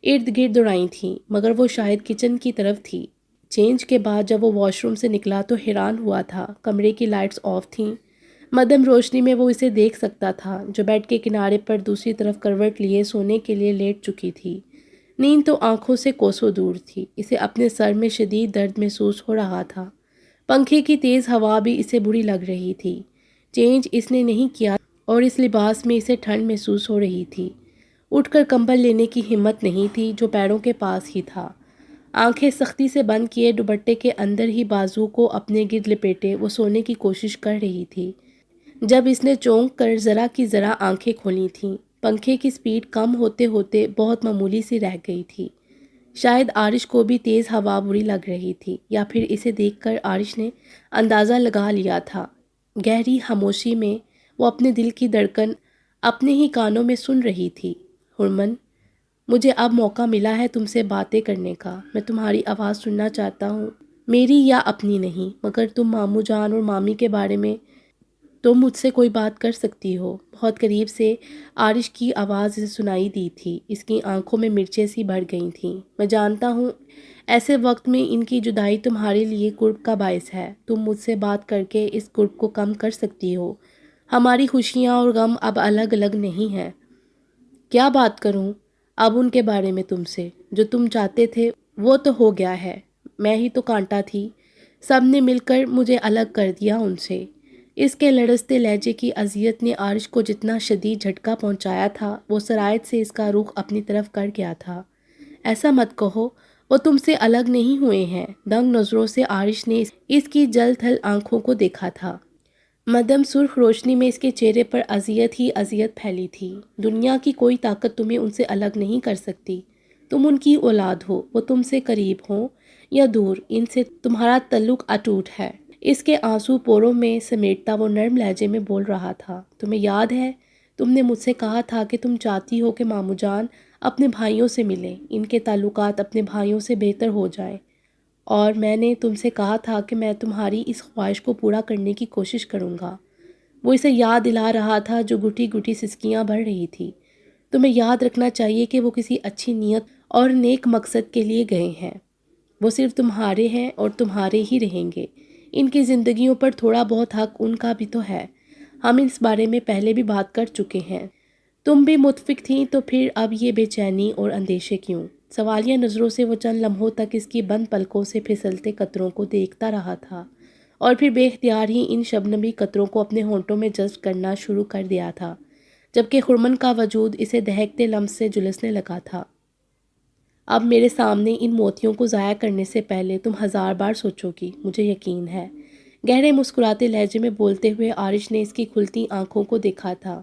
ارد گرد دوڑائی تھیں، مگر وہ شاید کچن کی طرف تھی۔ چینج کے بعد جب وہ واش روم سے نکلا تو حیران ہوا تھا۔ کمرے کی لائٹس آف تھیں، مدھم روشنی میں وہ اسے دیکھ سکتا تھا جو بیڈ کے کنارے پر دوسری طرف کروٹ لیے سونے کے لیے لیٹ چکی تھی۔ نیند تو آنکھوں سے کوسوں دور تھی، اسے اپنے سر میں شدید درد محسوس ہو رہا تھا۔ پنکھے کی تیز ہوا بھی اسے بری لگ رہی تھی۔ چینج اس نے نہیں کیا اور اس لباس میں اسے ٹھنڈ محسوس ہو رہی تھی۔ اٹھ کر کمبل لینے کی ہمت نہیں تھی جو پیروں کے پاس ہی تھا۔ آنکھیں سختی سے بند کیے دوپٹے کے اندر ہی بازو کو اپنے گرد لپیٹے وہ سونے کی کوشش کر رہی تھی، جب اس نے چونک کر ذرا کی ذرا آنکھیں کھولی تھیں۔ پنکھے کی سپیڈ کم ہوتے ہوتے بہت معمولی سی رہ گئی تھی۔ شاید عارش کو بھی تیز ہوا بری لگ رہی تھی، یا پھر اسے دیکھ کر عارش نے اندازہ لگا لیا تھا۔ گہری خاموشی میں وہ اپنے دل کی دھڑکن اپنے ہی کانوں میں سن رہی تھی۔ حرمن، مجھے اب موقع ملا ہے تم سے باتیں کرنے کا۔ میں تمہاری آواز سننا چاہتا ہوں، میری یا اپنی نہیں، مگر تم ماموں جان اور مامی کے بارے میں تم مجھ سے کوئی بات کر سکتی ہو۔ بہت قریب سے عارش کی آواز اسے سنائی دی تھی، اس کی آنکھوں میں مرچیں سی بھر گئی تھیں۔ میں جانتا ہوں ایسے وقت میں ان کی جدائی تمہارے لیے قرب کا باعث ہے، تم مجھ سے بات کر کے اس قرب کو کم کر سکتی ہو۔ ہماری خوشیاں اور غم اب الگ الگ نہیں ہیں۔ کیا بات کروں اب ان کے بارے میں تم سے؟ جو تم چاہتے تھے وہ تو ہو گیا ہے، میں ہی تو کانٹا تھی، سب نے مل کر مجھے الگ کر دیا ان سے۔ اس کے لڑزتے لہجے کی اذیت نے عارش کو جتنا شدید جھٹکا پہنچایا تھا، وہ سرایت سے اس کا رخ اپنی طرف کر گیا تھا۔ ایسا مت کہو، وہ تم سے الگ نہیں ہوئے ہیں۔ دنگ نظروں سے عارش نے اس کی جل تھل آنکھوں کو دیکھا تھا۔ مدھم سرخ روشنی میں اس کے چہرے پر اذیت ہی اذیت پھیلی تھی۔ دنیا کی کوئی طاقت تمہیں ان سے الگ نہیں کر سکتی۔ تم ان کی اولاد ہو، وہ تم سے قریب ہوں یا دور، ان سے تمہارا تعلق اٹوٹ ہے۔ اس کے آنسو پوروں میں سمیٹتا وہ نرم لہجے میں بول رہا تھا۔ تمہیں یاد ہے تم نے مجھ سے کہا تھا کہ تم چاہتی ہو کہ ماموں جان اپنے بھائیوں سے ملیں، ان کے تعلقات اپنے بھائیوں سے بہتر ہو جائیں، اور میں نے تم سے کہا تھا کہ میں تمہاری اس خواہش کو پورا کرنے کی کوشش کروں گا۔ وہ اسے یاد دلا رہا تھا جو گھٹی گھٹی سسکیاں بڑھ رہی تھی۔ تمہیں یاد رکھنا چاہیے کہ وہ کسی اچھی نیت اور نیک مقصد کے لیے گئے ہیں۔ وہ صرف تمہارے ہیں اور تمہارے ہی رہیں گے۔ ان کی زندگیوں پر تھوڑا بہت حق ان کا بھی تو ہے۔ ہم اس بارے میں پہلے بھی بات کر چکے ہیں۔ تم بھی متفق تھیں، تو پھر اب یہ بے چینی اور اندیشے کیوں؟ سوالیہ نظروں سے وہ چند لمحوں تک اس کی بند پلکوں سے پھسلتے قطروں کو دیکھتا رہا تھا، اور پھر بے اختیار ہی ان شبنمی قطروں کو اپنے ہونٹوں میں جذب کرنا شروع کر دیا تھا، جبکہ حرمن کا وجود اسے دہکتے لمس سے جلسنے لگا تھا۔ اب میرے سامنے ان موتیوں کو ضائع کرنے سے پہلے تم 1000 بار سوچو گی، مجھے یقین ہے۔ گہرے مسکراتے لہجے میں بولتے ہوئے عارش نے اس کی کھلتی آنکھوں کو دیکھا تھا،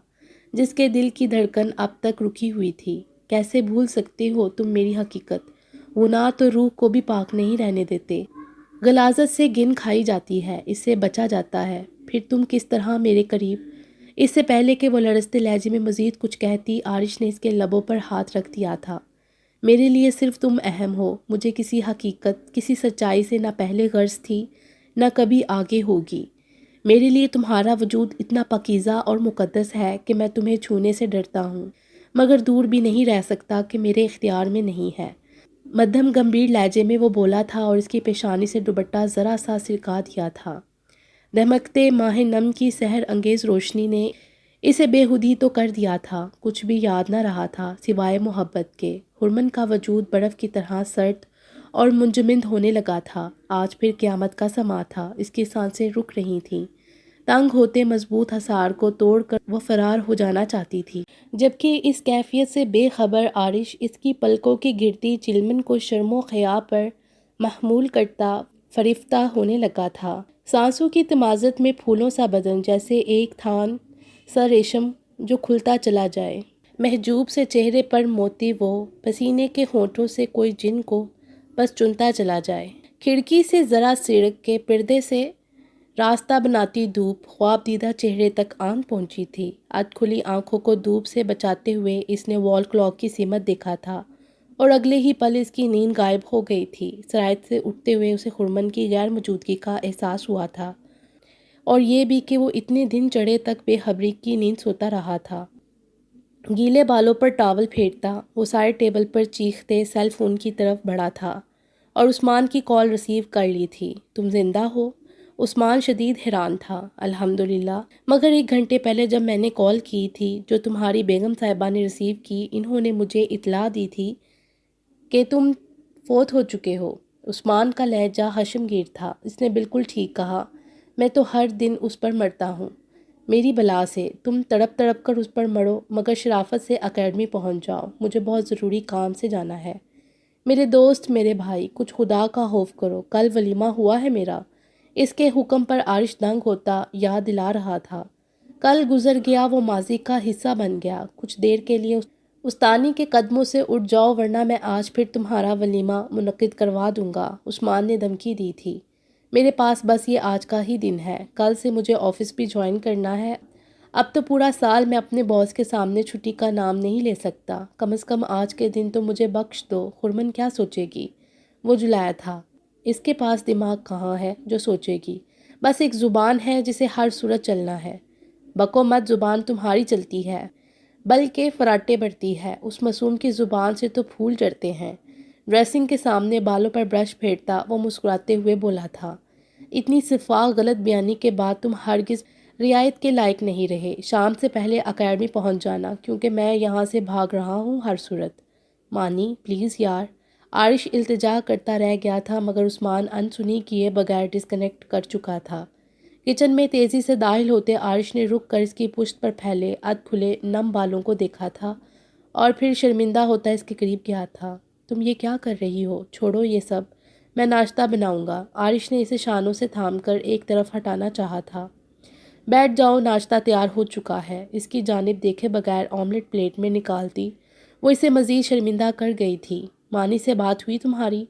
جس کے دل کی دھڑکن اب تک رکی ہوئی تھی۔ کیسے بھول سکتے ہو تم میری حقیقت؟ گناہ تو روح کو بھی پاک نہیں رہنے دیتے۔ غلاظت سے گن کھائی جاتی ہے، اس سے بچا جاتا ہے۔ پھر تم کس طرح میرے قریب؟ اس سے پہلے کہ وہ لرزتے لہجے میں مزید کچھ کہتی، عارش نے اس کے لبوں پر ہاتھ رکھ دیا تھا۔ میرے لیے صرف تم اہم ہو، مجھے کسی حقیقت، کسی سچائی سے نہ پہلے غرض تھی، نہ کبھی آگے ہوگی۔ میرے لیے تمہارا وجود اتنا پاکیزہ اور مقدس ہے کہ میں تمہیں چھونے سے ڈرتا ہوں، مگر دور بھی نہیں رہ سکتا کہ میرے اختیار میں نہیں ہے۔ مدھم گمبھیر لہجے میں وہ بولا تھا، اور اس کی پیشانی سے دوپٹہ ذرا سا سرکا دیا تھا۔ دمکتے ماہ نم کی سحر انگیز روشنی نے اسے بے خودی تو کر دیا تھا، کچھ بھی یاد نہ رہا تھا سوائے محبت کے۔ حرمن کا وجود برف کی طرح سرد اور منجمد ہونے لگا تھا۔ آج پھر قیامت کا سماں تھا، اس کی سانسیں رک رہی تھیں۔ تنگ ہوتے مضبوط حصار کو توڑ کر وہ فرار ہو جانا چاہتی تھی، جبکہ اس کیفیت سے بے خبر عارش اس کی پلکوں کی گرتی چلمن کو شرم و حیا پر محمول کرتا فریفتہ ہونے لگا تھا۔ سانسوں کی تمازت میں پھولوں سا بدن، جیسے ایک تھان سا ریشم جو کھلتا چلا جائے۔ محجوب سے چہرے پر موتی، وہ پسینے کے ہونٹوں سے کوئی جن کو بس چنتا چلا جائے۔ کھڑکی سے ذرا سڑک کے پردے سے راستہ بناتی دھوپ خواب دیدہ چہرے تک آن پہنچی تھی۔ ادھ کھلی آنکھوں کو دھوپ سے بچاتے ہوئے اس نے وال کلاک کی سمت دیکھا تھا، اور اگلے ہی پل اس کی نیند غائب ہو گئی تھی۔ سرایت سے اٹھتے ہوئے اسے حرمن کی غیر موجودگی کا احساس ہوا تھا، اور یہ بھی کہ وہ اتنے دن چڑھے تک بے خبری کی نیند سوتا رہا تھا۔ گیلے بالوں پر ٹاول پھیرتا وہ سائڈ ٹیبل پر چیختے سیل فون کی طرف بڑھا تھا، اور عثمان کی کال ریسیو کر لی تھی۔ تم زندہ ہو؟ عثمان شدید حیران تھا۔ الحمدللہ، مگر 1 گھنٹے پہلے جب میں نے کال کی تھی جو تمہاری بیگم صاحبہ نے ریسیو کی، انہوں نے مجھے اطلاع دی تھی کہ تم فوت ہو چکے ہو۔ عثمان کا لہجہ حشمگیر تھا۔ اس نے بالکل ٹھیک کہا، میں تو ہر دن اس پر مرتا ہوں، میری بلا سے۔ تم تڑپ تڑپ کر اس پر مرو، مگر شرافت سے اکیڈمی پہنچ جاؤ، مجھے بہت ضروری کام سے جانا ہے۔ میرے دوست، میرے بھائی، کچھ خدا کا خوف کرو، کل ولیمہ ہوا ہے میرا۔ اس کے حکم پر عارش دنگ ہوتا یاد دلا رہا تھا۔ کل گزر گیا، وہ ماضی کا حصہ بن گیا۔ کچھ دیر کے لیے استانی کے قدموں سے اٹھ جاؤ، ورنہ میں آج پھر تمہارا ولیمہ منعقد کروا دوں گا، عثمان نے دھمکی دی تھی۔ میرے پاس بس یہ آج کا ہی دن ہے، کل سے مجھے آفس بھی جوائن کرنا ہے۔ اب تو پورا سال میں اپنے باس کے سامنے چھٹی کا نام نہیں لے سکتا، کم از کم آج کے دن تو مجھے بخش دو۔ خرمن کیا سوچے گی؟ وہ جلایا تھا۔ اس کے پاس دماغ کہاں ہے جو سوچے گی؟ بس ایک زبان ہے جسے ہر صورت چلنا ہے۔ بکو مت، زبان تمہاری چلتی ہے بلکہ فراٹے بھرتی ہے، اس معصوم کی زبان سے تو پھول جڑتے ہیں۔ ڈریسنگ کے سامنے بالوں پر برش پھیرتا وہ مسکراتے ہوئے بولا تھا، اتنی شفاف غلط بیانی کے بعد تم ہرگز رعایت کے لائق نہیں رہے۔ شام سے پہلے اکیڈمی پہنچ جانا، کیونکہ میں یہاں سے بھاگ رہا ہوں ہر صورت۔ مانی پلیز یار، عارش التجا کرتا رہ گیا تھا، مگر عثمان انسنی کیے بغیر ڈسکنیکٹ کر چکا تھا۔ کچن میں تیزی سے داخل ہوتے عارش نے رک کر اس کی پشت پر پھیلے ادھ کھلے نم بالوں کو دیکھا تھا اور پھر شرمندہ ہوتا اس کے قریب گیا تھا۔ تم یہ کیا کر رہی ہو؟ چھوڑو یہ سب، میں ناشتہ بناؤں گا۔ عارش نے اسے شانوں سے تھام کر ایک طرف ہٹانا چاہا تھا۔ بیٹھ جاؤ، ناشتہ تیار ہو چکا ہے۔ اس کی جانب دیکھے بغیر آملیٹ پلیٹ میں نکالتی وہ اسے مزید شرمندہ کر گئی تھی۔ مانی سے بات ہوئی تمہاری؟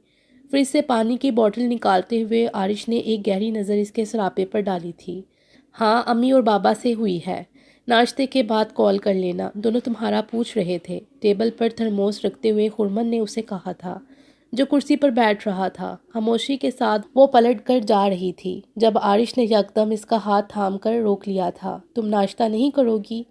فریج سے پانی کی بوتل نکالتے ہوئے عارش نے ایک گہری نظر اس کے سراپے پر ڈالی تھی۔ ہاں، امی اور بابا سے ہوئی ہے، ناشتے کے بعد کال کر لینا، دونوں تمہارا پوچھ رہے تھے۔ ٹیبل پر تھرموس رکھتے ہوئے خرمن نے اسے کہا تھا، جو کرسی پر بیٹھ رہا تھا۔ خاموشی کے ساتھ وہ پلٹ کر جا رہی تھی جب عارش نے یکدم اس کا ہاتھ تھام کر روک لیا تھا۔ تم ناشتہ نہیں کرو گی؟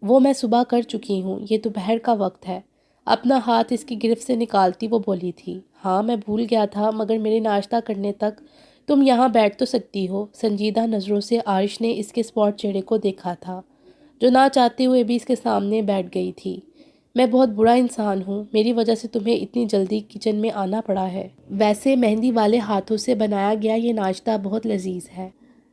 وہ میں صبح کر چکی ہوں، یہ دوپہر کا وقت ہے۔ اپنا ہاتھ اس کی گرفت سے نکالتی وہ بولی تھی، ہاں میں بھول گیا تھا، مگر میرے ناشتہ کرنے تک تم یہاں بیٹھ تو سکتی ہو۔ سنجیدہ نظروں سے عارش نے اس کے سپاٹ چہرے کو دیکھا تھا، جو نہ چاہتے ہوئے بھی اس کے سامنے بیٹھ گئی تھی۔ میں بہت برا انسان ہوں، میری وجہ سے تمہیں اتنی جلدی کچن میں آنا پڑا ہے۔ ویسے مہندی والے ہاتھوں سے بنایا گیا یہ ناشتہ بہت لذیذ ہے۔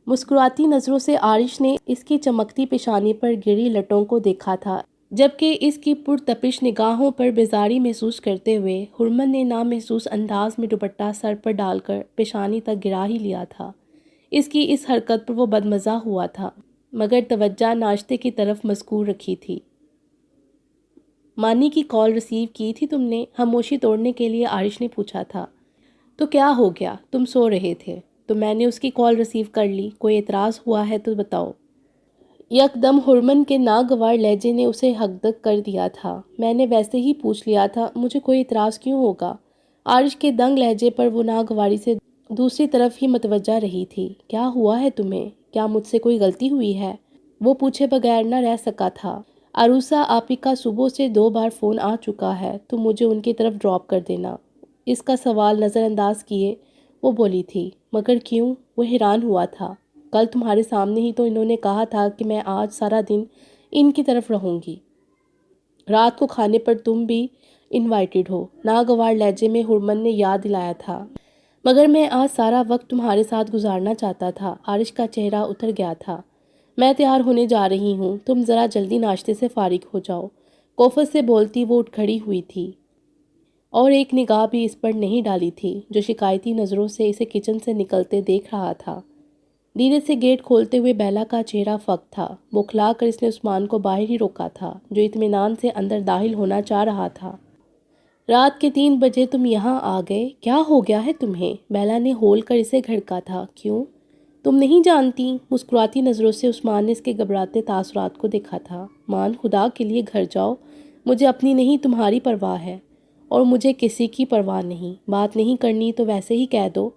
مسکراتی نظروں سے عارش نے اس کی چمکتی پیشانی پر گری لٹوں کو دیکھا تھا، جبکہ اس کی پرتپش نگاہوں پر بیزاری محسوس کرتے ہوئے خرمن نے نامحسوس انداز میں دوپٹہ سر پر ڈال کر پیشانی تک گرا ہی لیا تھا۔ اس کی اس حرکت پر وہ بدمزہ ہوا تھا، مگر توجہ ناشتے کی طرف مذکور رکھی تھی۔ مانی کی کال ریسیو کی تھی تم نے؟ خاموشی توڑنے کے لیے عارش نے پوچھا تھا۔ تو کیا ہو گیا، تم سو رہے تھے تو میں نے اس کی کال ریسیو کر لی، کوئی اعتراض ہوا ہے تو بتاؤ۔ یکدم خرمن کے ناگوار لہجے نے اسے ہکدک کر دیا تھا۔ میں نے ویسے ہی پوچھ لیا تھا، مجھے کوئی اعتراض کیوں ہوگا؟ عارش کے دنگ لہجے پر وہ ناگواری سے دوسری طرف ہی متوجہ رہی تھی۔ کیا ہوا ہے تمہیں؟ کیا مجھ سے کوئی غلطی ہوئی ہے؟ وہ پوچھے بغیر نہ رہ سکا تھا۔ عروسہ آپی کا صبح سے 2 بار فون آ چکا ہے، تم مجھے ان کی طرف ڈراپ کر دینا۔ اس کا سوال نظر انداز کیے وہ بولی تھی، مگر کیوں؟ وہ حیران ہوا تھا۔ کل تمہارے سامنے ہی تو انہوں نے کہا تھا کہ میں آج سارا دن ان کی طرف رہوں گی، رات کو کھانے پر تم بھی انوائٹڈ ہو۔ ناگوار لہجے میں خرمن نے یاد دلایا تھا، مگر میں آج سارا وقت تمہارے ساتھ گزارنا چاہتا تھا۔ عارش کا چہرہ اتر گیا تھا۔ میں تیار ہونے جا رہی ہوں، تم ذرا جلدی ناشتے سے فارغ ہو جاؤ۔ کوفت سے بولتی وہ اٹھ کھڑی ہوئی تھی اور ایک نگاہ بھی اس پر نہیں ڈالی تھی، جو شکایتی نظروں سے اسے کچن سے نکلتے دیکھ رہا تھا۔ دھیرے سے گیٹ کھولتے ہوئے بیلا کا چہرہ فک تھا۔ بوکھلا کر اس نے عثمان کو باہر ہی روکا تھا، جو اطمینان سے اندر داخل ہونا چاہ رہا تھا۔ رات کے 3 بجے تم یہاں آ گئے، کیا ہو گیا ہے تمہیں؟ بیلا نے ہول کر اسے گھڑکا تھا۔ کیوں؟ تم نہیں جانتی؟ مسکراتی نظروں سے عثمان نے اس کے گھبراتے تاثرات کو دیکھا تھا۔ مان، خدا کے لیے گھر جاؤ، مجھے اپنی نہیں تمہاری پرواہ ہے، اور مجھے کسی کی پرواہ نہیں۔ بات نہیں کرنی تو ویسے ہی کہہ دو۔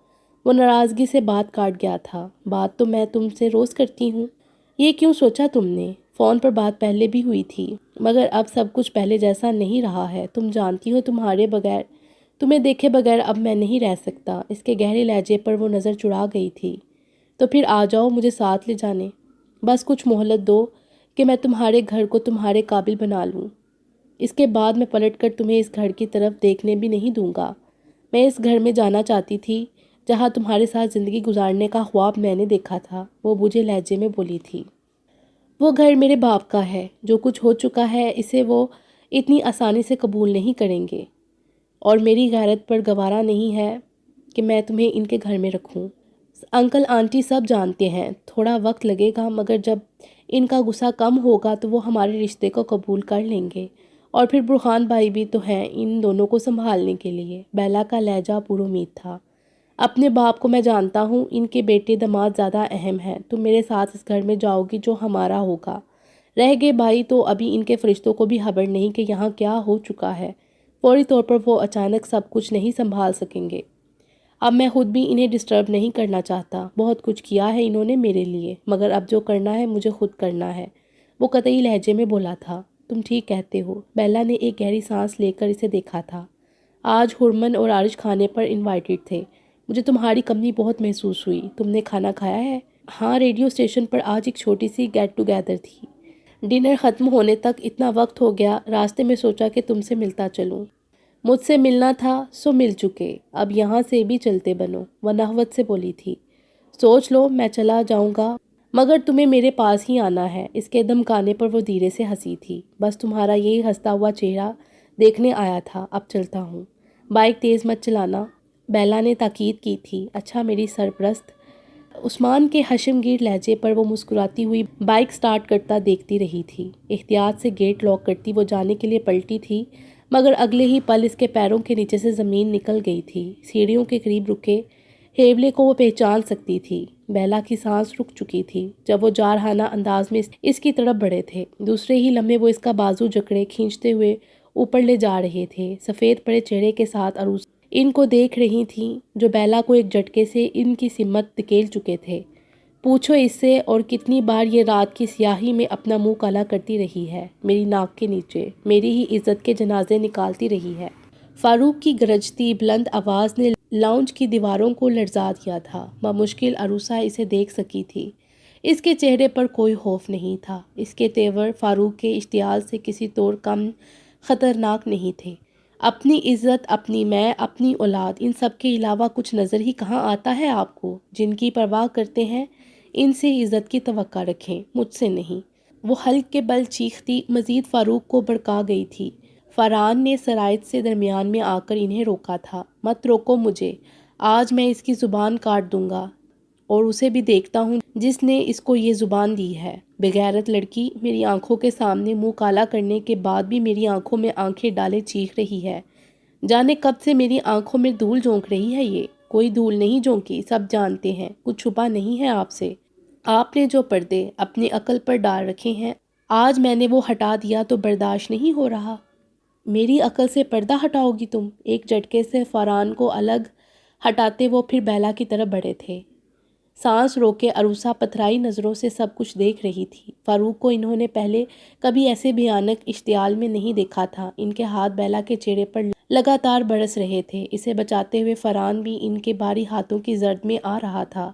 وہ ناراضگی سے بات کاٹ گیا تھا۔ بات تو میں تم سے روز کرتی ہوں، یہ کیوں سوچا تم نے؟ فون پر بات پہلے بھی ہوئی تھی، مگر اب سب کچھ پہلے جیسا نہیں رہا ہے۔ تم جانتی ہو تمہیں دیکھے بغیر اب میں نہیں رہ سکتا۔ اس کے گہرے لہجے پر وہ نظر چڑا گئی تھی۔ تو پھر آ جاؤ مجھے ساتھ لے جانے، بس کچھ مہلت دو کہ میں تمہارے گھر کو تمہارے قابل بنا لوں۔ اس کے بعد میں پلٹ کر تمہیں اس گھر کی طرف دیکھنے بھی نہیں دوں گا۔ میں اس گھر میں جانا چاہتی تھی جہاں تمہارے ساتھ زندگی گزارنے کا خواب میں نے دیکھا تھا، وہ بوجھے لہجے میں بولی تھی۔ وہ گھر میرے باپ کا ہے، جو کچھ ہو چکا ہے اسے وہ اتنی آسانی سے قبول نہیں کریں گے، اور میری غیرت پر گوارا نہیں ہے کہ میں تمہیں ان کے گھر میں رکھوں۔ انکل آنٹی سب جانتے ہیں، تھوڑا وقت لگے گا، مگر جب ان کا غصہ کم ہوگا تو وہ ہمارے رشتے کو قبول کر لیں گے، اور پھر برہان بھائی بھی تو ہیں ان دونوں کو سنبھالنے کے لیے۔ بیلا کا لہجہ پر امید تھا۔ اپنے باپ کو میں جانتا ہوں، ان کے بیٹے داماد زیادہ اہم ہیں۔ تم میرے ساتھ اس گھر میں جاؤ گی جو ہمارا ہوگا۔ رہ گئے بھائی تو ابھی ان کے فرشتوں کو بھی خبر نہیں کہ یہاں کیا ہو چکا ہے۔ فوری طور پر وہ اچانک سب کچھ نہیں سنبھال سکیں گے۔ اب میں خود بھی انہیں ڈسٹرب نہیں کرنا چاہتا۔ بہت کچھ کیا ہے انہوں نے میرے لیے، مگر اب جو کرنا ہے مجھے خود کرنا ہے، وہ قطعی لہجے میں بولا تھا۔ تم ٹھیک کہتے ہو۔ بیلا نے ایک گہری سانس لے کر اسے دیکھا تھا۔ آج ہرمن اور عارش کھانے پر انوائٹڈ تھے۔ مجھے تمہاری کمی بہت محسوس ہوئی۔ تم نے کھانا کھایا ہے؟ ہاں، ریڈیو اسٹیشن پر آج ایک چھوٹی سی گیٹ ٹوگیدر تھی۔ ڈنر ختم ہونے تک اتنا وقت ہو گیا، راستے میں سوچا کہ تم سے ملتا چلوں۔ مجھ سے ملنا تھا سو مل چکے، اب یہاں سے بھی چلتے بنو، وہ نحوت سے بولی تھی۔ سوچ لو میں چلا جاؤں گا، مگر تمہیں میرے پاس ہی آنا ہے۔ اس کے دھمکانے پر وہ دھیرے سے ہنسی تھی۔ بس تمہارا یہی ہنستا ہوا چہرہ دیکھنے آیا تھا، اب چلتا ہوں۔ بائک تیز مت چلانا، بیلا نے تاکید کی تھی۔ اچھا میری سرپرست۔ عثمان کے حشم گیر لہجے پر وہ مسکراتی ہوئی بائک سٹارٹ کرتا دیکھتی رہی تھی۔ احتیاط سے گیٹ لاک کرتی وہ جانے کے لیے پلٹی تھی، مگر اگلے ہی پل اس کے پیروں کے نیچے سے زمین نکل گئی تھی۔ سیڑھیوں کے قریب رکے ہیولے کو وہ پہچان سکتی تھی۔ بیلا کی سانس رک چکی تھی جب وہ جارحانہ انداز میں اس کی طرف بڑھے تھے۔ دوسرے ہی لمحے وہ اس کا بازو جکڑے کھینچتے ہوئے اوپر لے جا رہے تھے۔ سفید پڑے چہرے کے ساتھ عروس ان کو دیکھ رہی تھیں، جو بیلا کو ایک جھٹکے سے ان کی سمت دھکیل چکے تھے۔ پوچھو اس سے اور کتنی بار یہ رات کی سیاہی میں اپنا منہ کالا کرتی رہی ہے، میری ناک کے نیچے میری ہی عزت کے جنازے نکالتی رہی ہے۔ فاروق کی گرجتی بلند آواز نے لاؤنج کی دیواروں کو لرزا دیا تھا۔ بمشکل عروسہ اسے دیکھ سکی تھی۔ اس کے چہرے پر کوئی خوف نہیں تھا۔ اس کے تیور فاروق کے اشتعال سے کسی طور کم خطرناک نہیں تھے۔ اپنی عزت، اپنی میں، اپنی اولاد، ان سب کے علاوہ کچھ نظر ہی کہاں آتا ہے آپ کو؟ جن کی پرواہ کرتے ہیں ان سے عزت کی توقع رکھیں، مجھ سے نہیں۔ وہ حلق کے بل چیختی مزید فاروق کو بھڑکا گئی تھی۔ فرحان نے شرائط سے درمیان میں آ کر انہیں روکا تھا۔ مت روکو مجھے، آج میں اس کی زبان کاٹ دوں گا، اور اسے بھی دیکھتا ہوں جس نے اس کو یہ زبان دی ہے۔ بغیرت لڑکی میری آنکھوں کے سامنے منہ کالا کرنے کے بعد بھی میری آنکھوں میں آنکھیں ڈالے چیخ رہی ہے۔ جانے کب سے میری آنکھوں میں دھول جھونک رہی ہے یہ؟ کوئی دھول نہیں جھونکی، سب جانتے ہیں، کچھ چھپا نہیں ہے آپ سے۔ آپ نے جو پردے اپنی عقل پر ڈال رکھے ہیں، آج میں نے وہ ہٹا دیا تو برداشت نہیں ہو رہا۔ میری عقل سے پردہ ہٹاؤ گی تم؟ ایک جھٹکے سے فرحان کو الگ ہٹاتے وہ پھر بیلا کی طرف بڑھے تھے۔ سانس روکے عروسہ پتھرائی نظروں سے سب کچھ دیکھ رہی تھی۔ فاروق کو انہوں نے پہلے کبھی ایسے بھیانک اشتعال میں نہیں دیکھا تھا۔ ان کے ہاتھ بیلا کے چہرے پر لگاتار برس رہے تھے۔ اسے بچاتے ہوئے فرحان بھی ان کے بھاری ہاتھوں کی زرد میں آ رہا تھا۔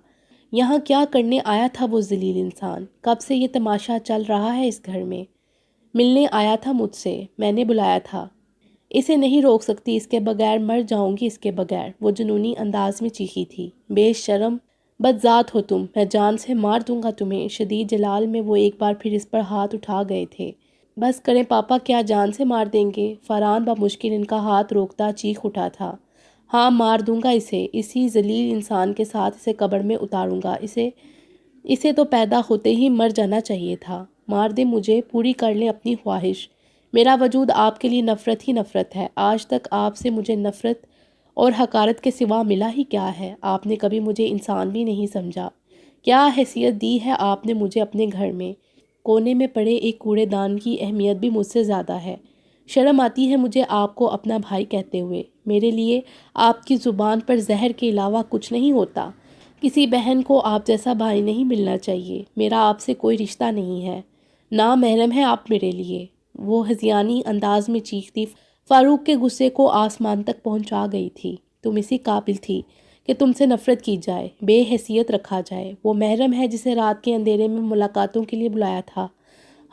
یہاں کیا کرنے آیا تھا وہ ذلیل انسان؟ کب سے یہ تماشا چل رہا ہے اس گھر میں؟ ملنے آیا تھا مجھ سے، میں نے بلایا تھا۔ اسے نہیں روک سکتی، اس کے بغیر مر جاؤں گی، اس کے بغیر، وہ جنونی انداز میں چیخی تھی۔ بے شرم بدذات ہو تم، میں جان سے مار دوں گا تمہیں۔ شدید جلال میں وہ ایک بار پھر اس پر ہاتھ اٹھا گئے تھے۔ بس کریں پاپا، کیا جان سے مار دیں گے؟ فرحان بمشکل ان کا ہاتھ روکتا چیخ اٹھا تھا۔ ہاں مار دوں گا اسے، اسی ذلیل انسان کے ساتھ اسے قبر میں اتاروں گا۔ اسے تو پیدا ہوتے ہی مر جانا چاہیے تھا۔ مار دیں مجھے، پوری کر لیں اپنی خواہش۔ میرا وجود آپ کے لیے نفرت ہی نفرت ہے۔ آج تک آپ سے مجھے نفرت اور حقارت کے سوا ملا ہی کیا ہے؟ آپ نے کبھی مجھے انسان بھی نہیں سمجھا۔ کیا حیثیت دی ہے آپ نے مجھے اپنے گھر میں؟ کونے میں پڑے ایک کوڑے دان کی اہمیت بھی مجھ سے زیادہ ہے۔ شرم آتی ہے مجھے آپ کو اپنا بھائی کہتے ہوئے۔ میرے لیے آپ کی زبان پر زہر کے علاوہ کچھ نہیں ہوتا۔ کسی بہن کو آپ جیسا بھائی نہیں ملنا چاہیے۔ میرا آپ سے کوئی رشتہ نہیں ہے، نامحرم ہے آپ میرے لیے، وہ ہذیانی انداز میں چیختی فاروق کے غصے کو آسمان تک پہنچا گئی تھی۔ تم اسی قابل تھی کہ تم سے نفرت کی جائے، بے حیثیت رکھا جائے۔ وہ محرم ہے جسے رات کے اندھیرے میں ملاقاتوں کے لیے بلایا تھا۔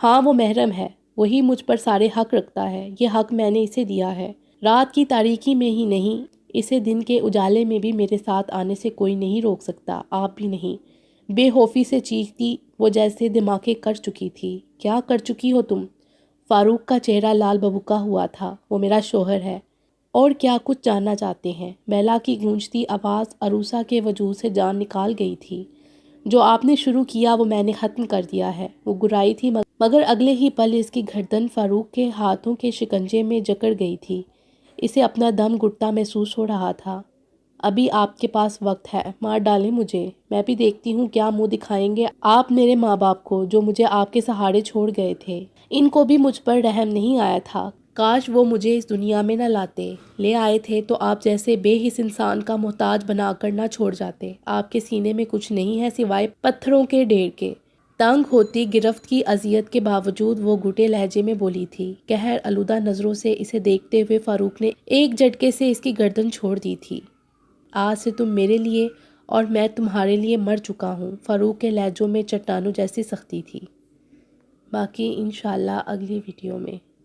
ہاں وہ محرم ہے، وہی مجھ پر سارے حق رکھتا ہے، یہ حق میں نے اسے دیا ہے۔ رات کی تاریکی میں ہی نہیں، اسے دن کے اجالے میں بھی میرے ساتھ آنے سے کوئی نہیں روک سکتا، آپ بھی نہیں۔ بے خوفی سے چیختی وہ جیسے دھماکے کر چکی تھی۔ کیا کر چکی ہو تم؟ فاروق کا چہرہ لال ببوکا ہوا تھا۔ وہ میرا شوہر ہے۔ اور کیا کچھ جاننا چاہتے ہیں؟ بیلا کی گونجتی آواز عروسہ کے وجود سے جان نکال گئی تھی۔ جو آپ نے شروع کیا وہ میں نے ختم کر دیا ہے، وہ گرائی تھی، مگر اگلے ہی پل اس کی گردن فاروق کے ہاتھوں کے شکنجے میں جکڑ گئی تھی۔ اسے اپنا دم گھٹتا محسوس ہو رہا تھا۔ ابھی آپ کے پاس وقت ہے، مار ڈالیں مجھے، میں بھی دیکھتی ہوں کیا منہ دکھائیں گے آپ میرے ماں باپ کو جو مجھے آپ کے سہارے چھوڑ گئے تھے۔ ان کو بھی مجھ پر رحم نہیں آیا تھا۔ کاش وہ مجھے اس دنیا میں نہ لاتے، لے آئے تھے تو آپ جیسے بے حس انسان کا محتاج بنا کر نہ چھوڑ جاتے۔ آپ کے سینے میں کچھ نہیں ہے سوائے پتھروں کے ڈھیر کے۔ تنگ ہوتی گرفت کی اذیت کے باوجود وہ گھٹے لہجے میں بولی تھی۔ قہر آلودہ نظروں سے اسے دیکھتے ہوئے فاروق نے ایک جھٹکے سے اس کی گردن چھوڑ دی تھی۔ آج سے تم میرے لیے اور میں تمہارے لیے مر چکا ہوں۔ فاروق کے لہجوں میں چٹانوں جیسی سختی تھی۔ باقی انشاءاللہ اگلی ویڈیو میں۔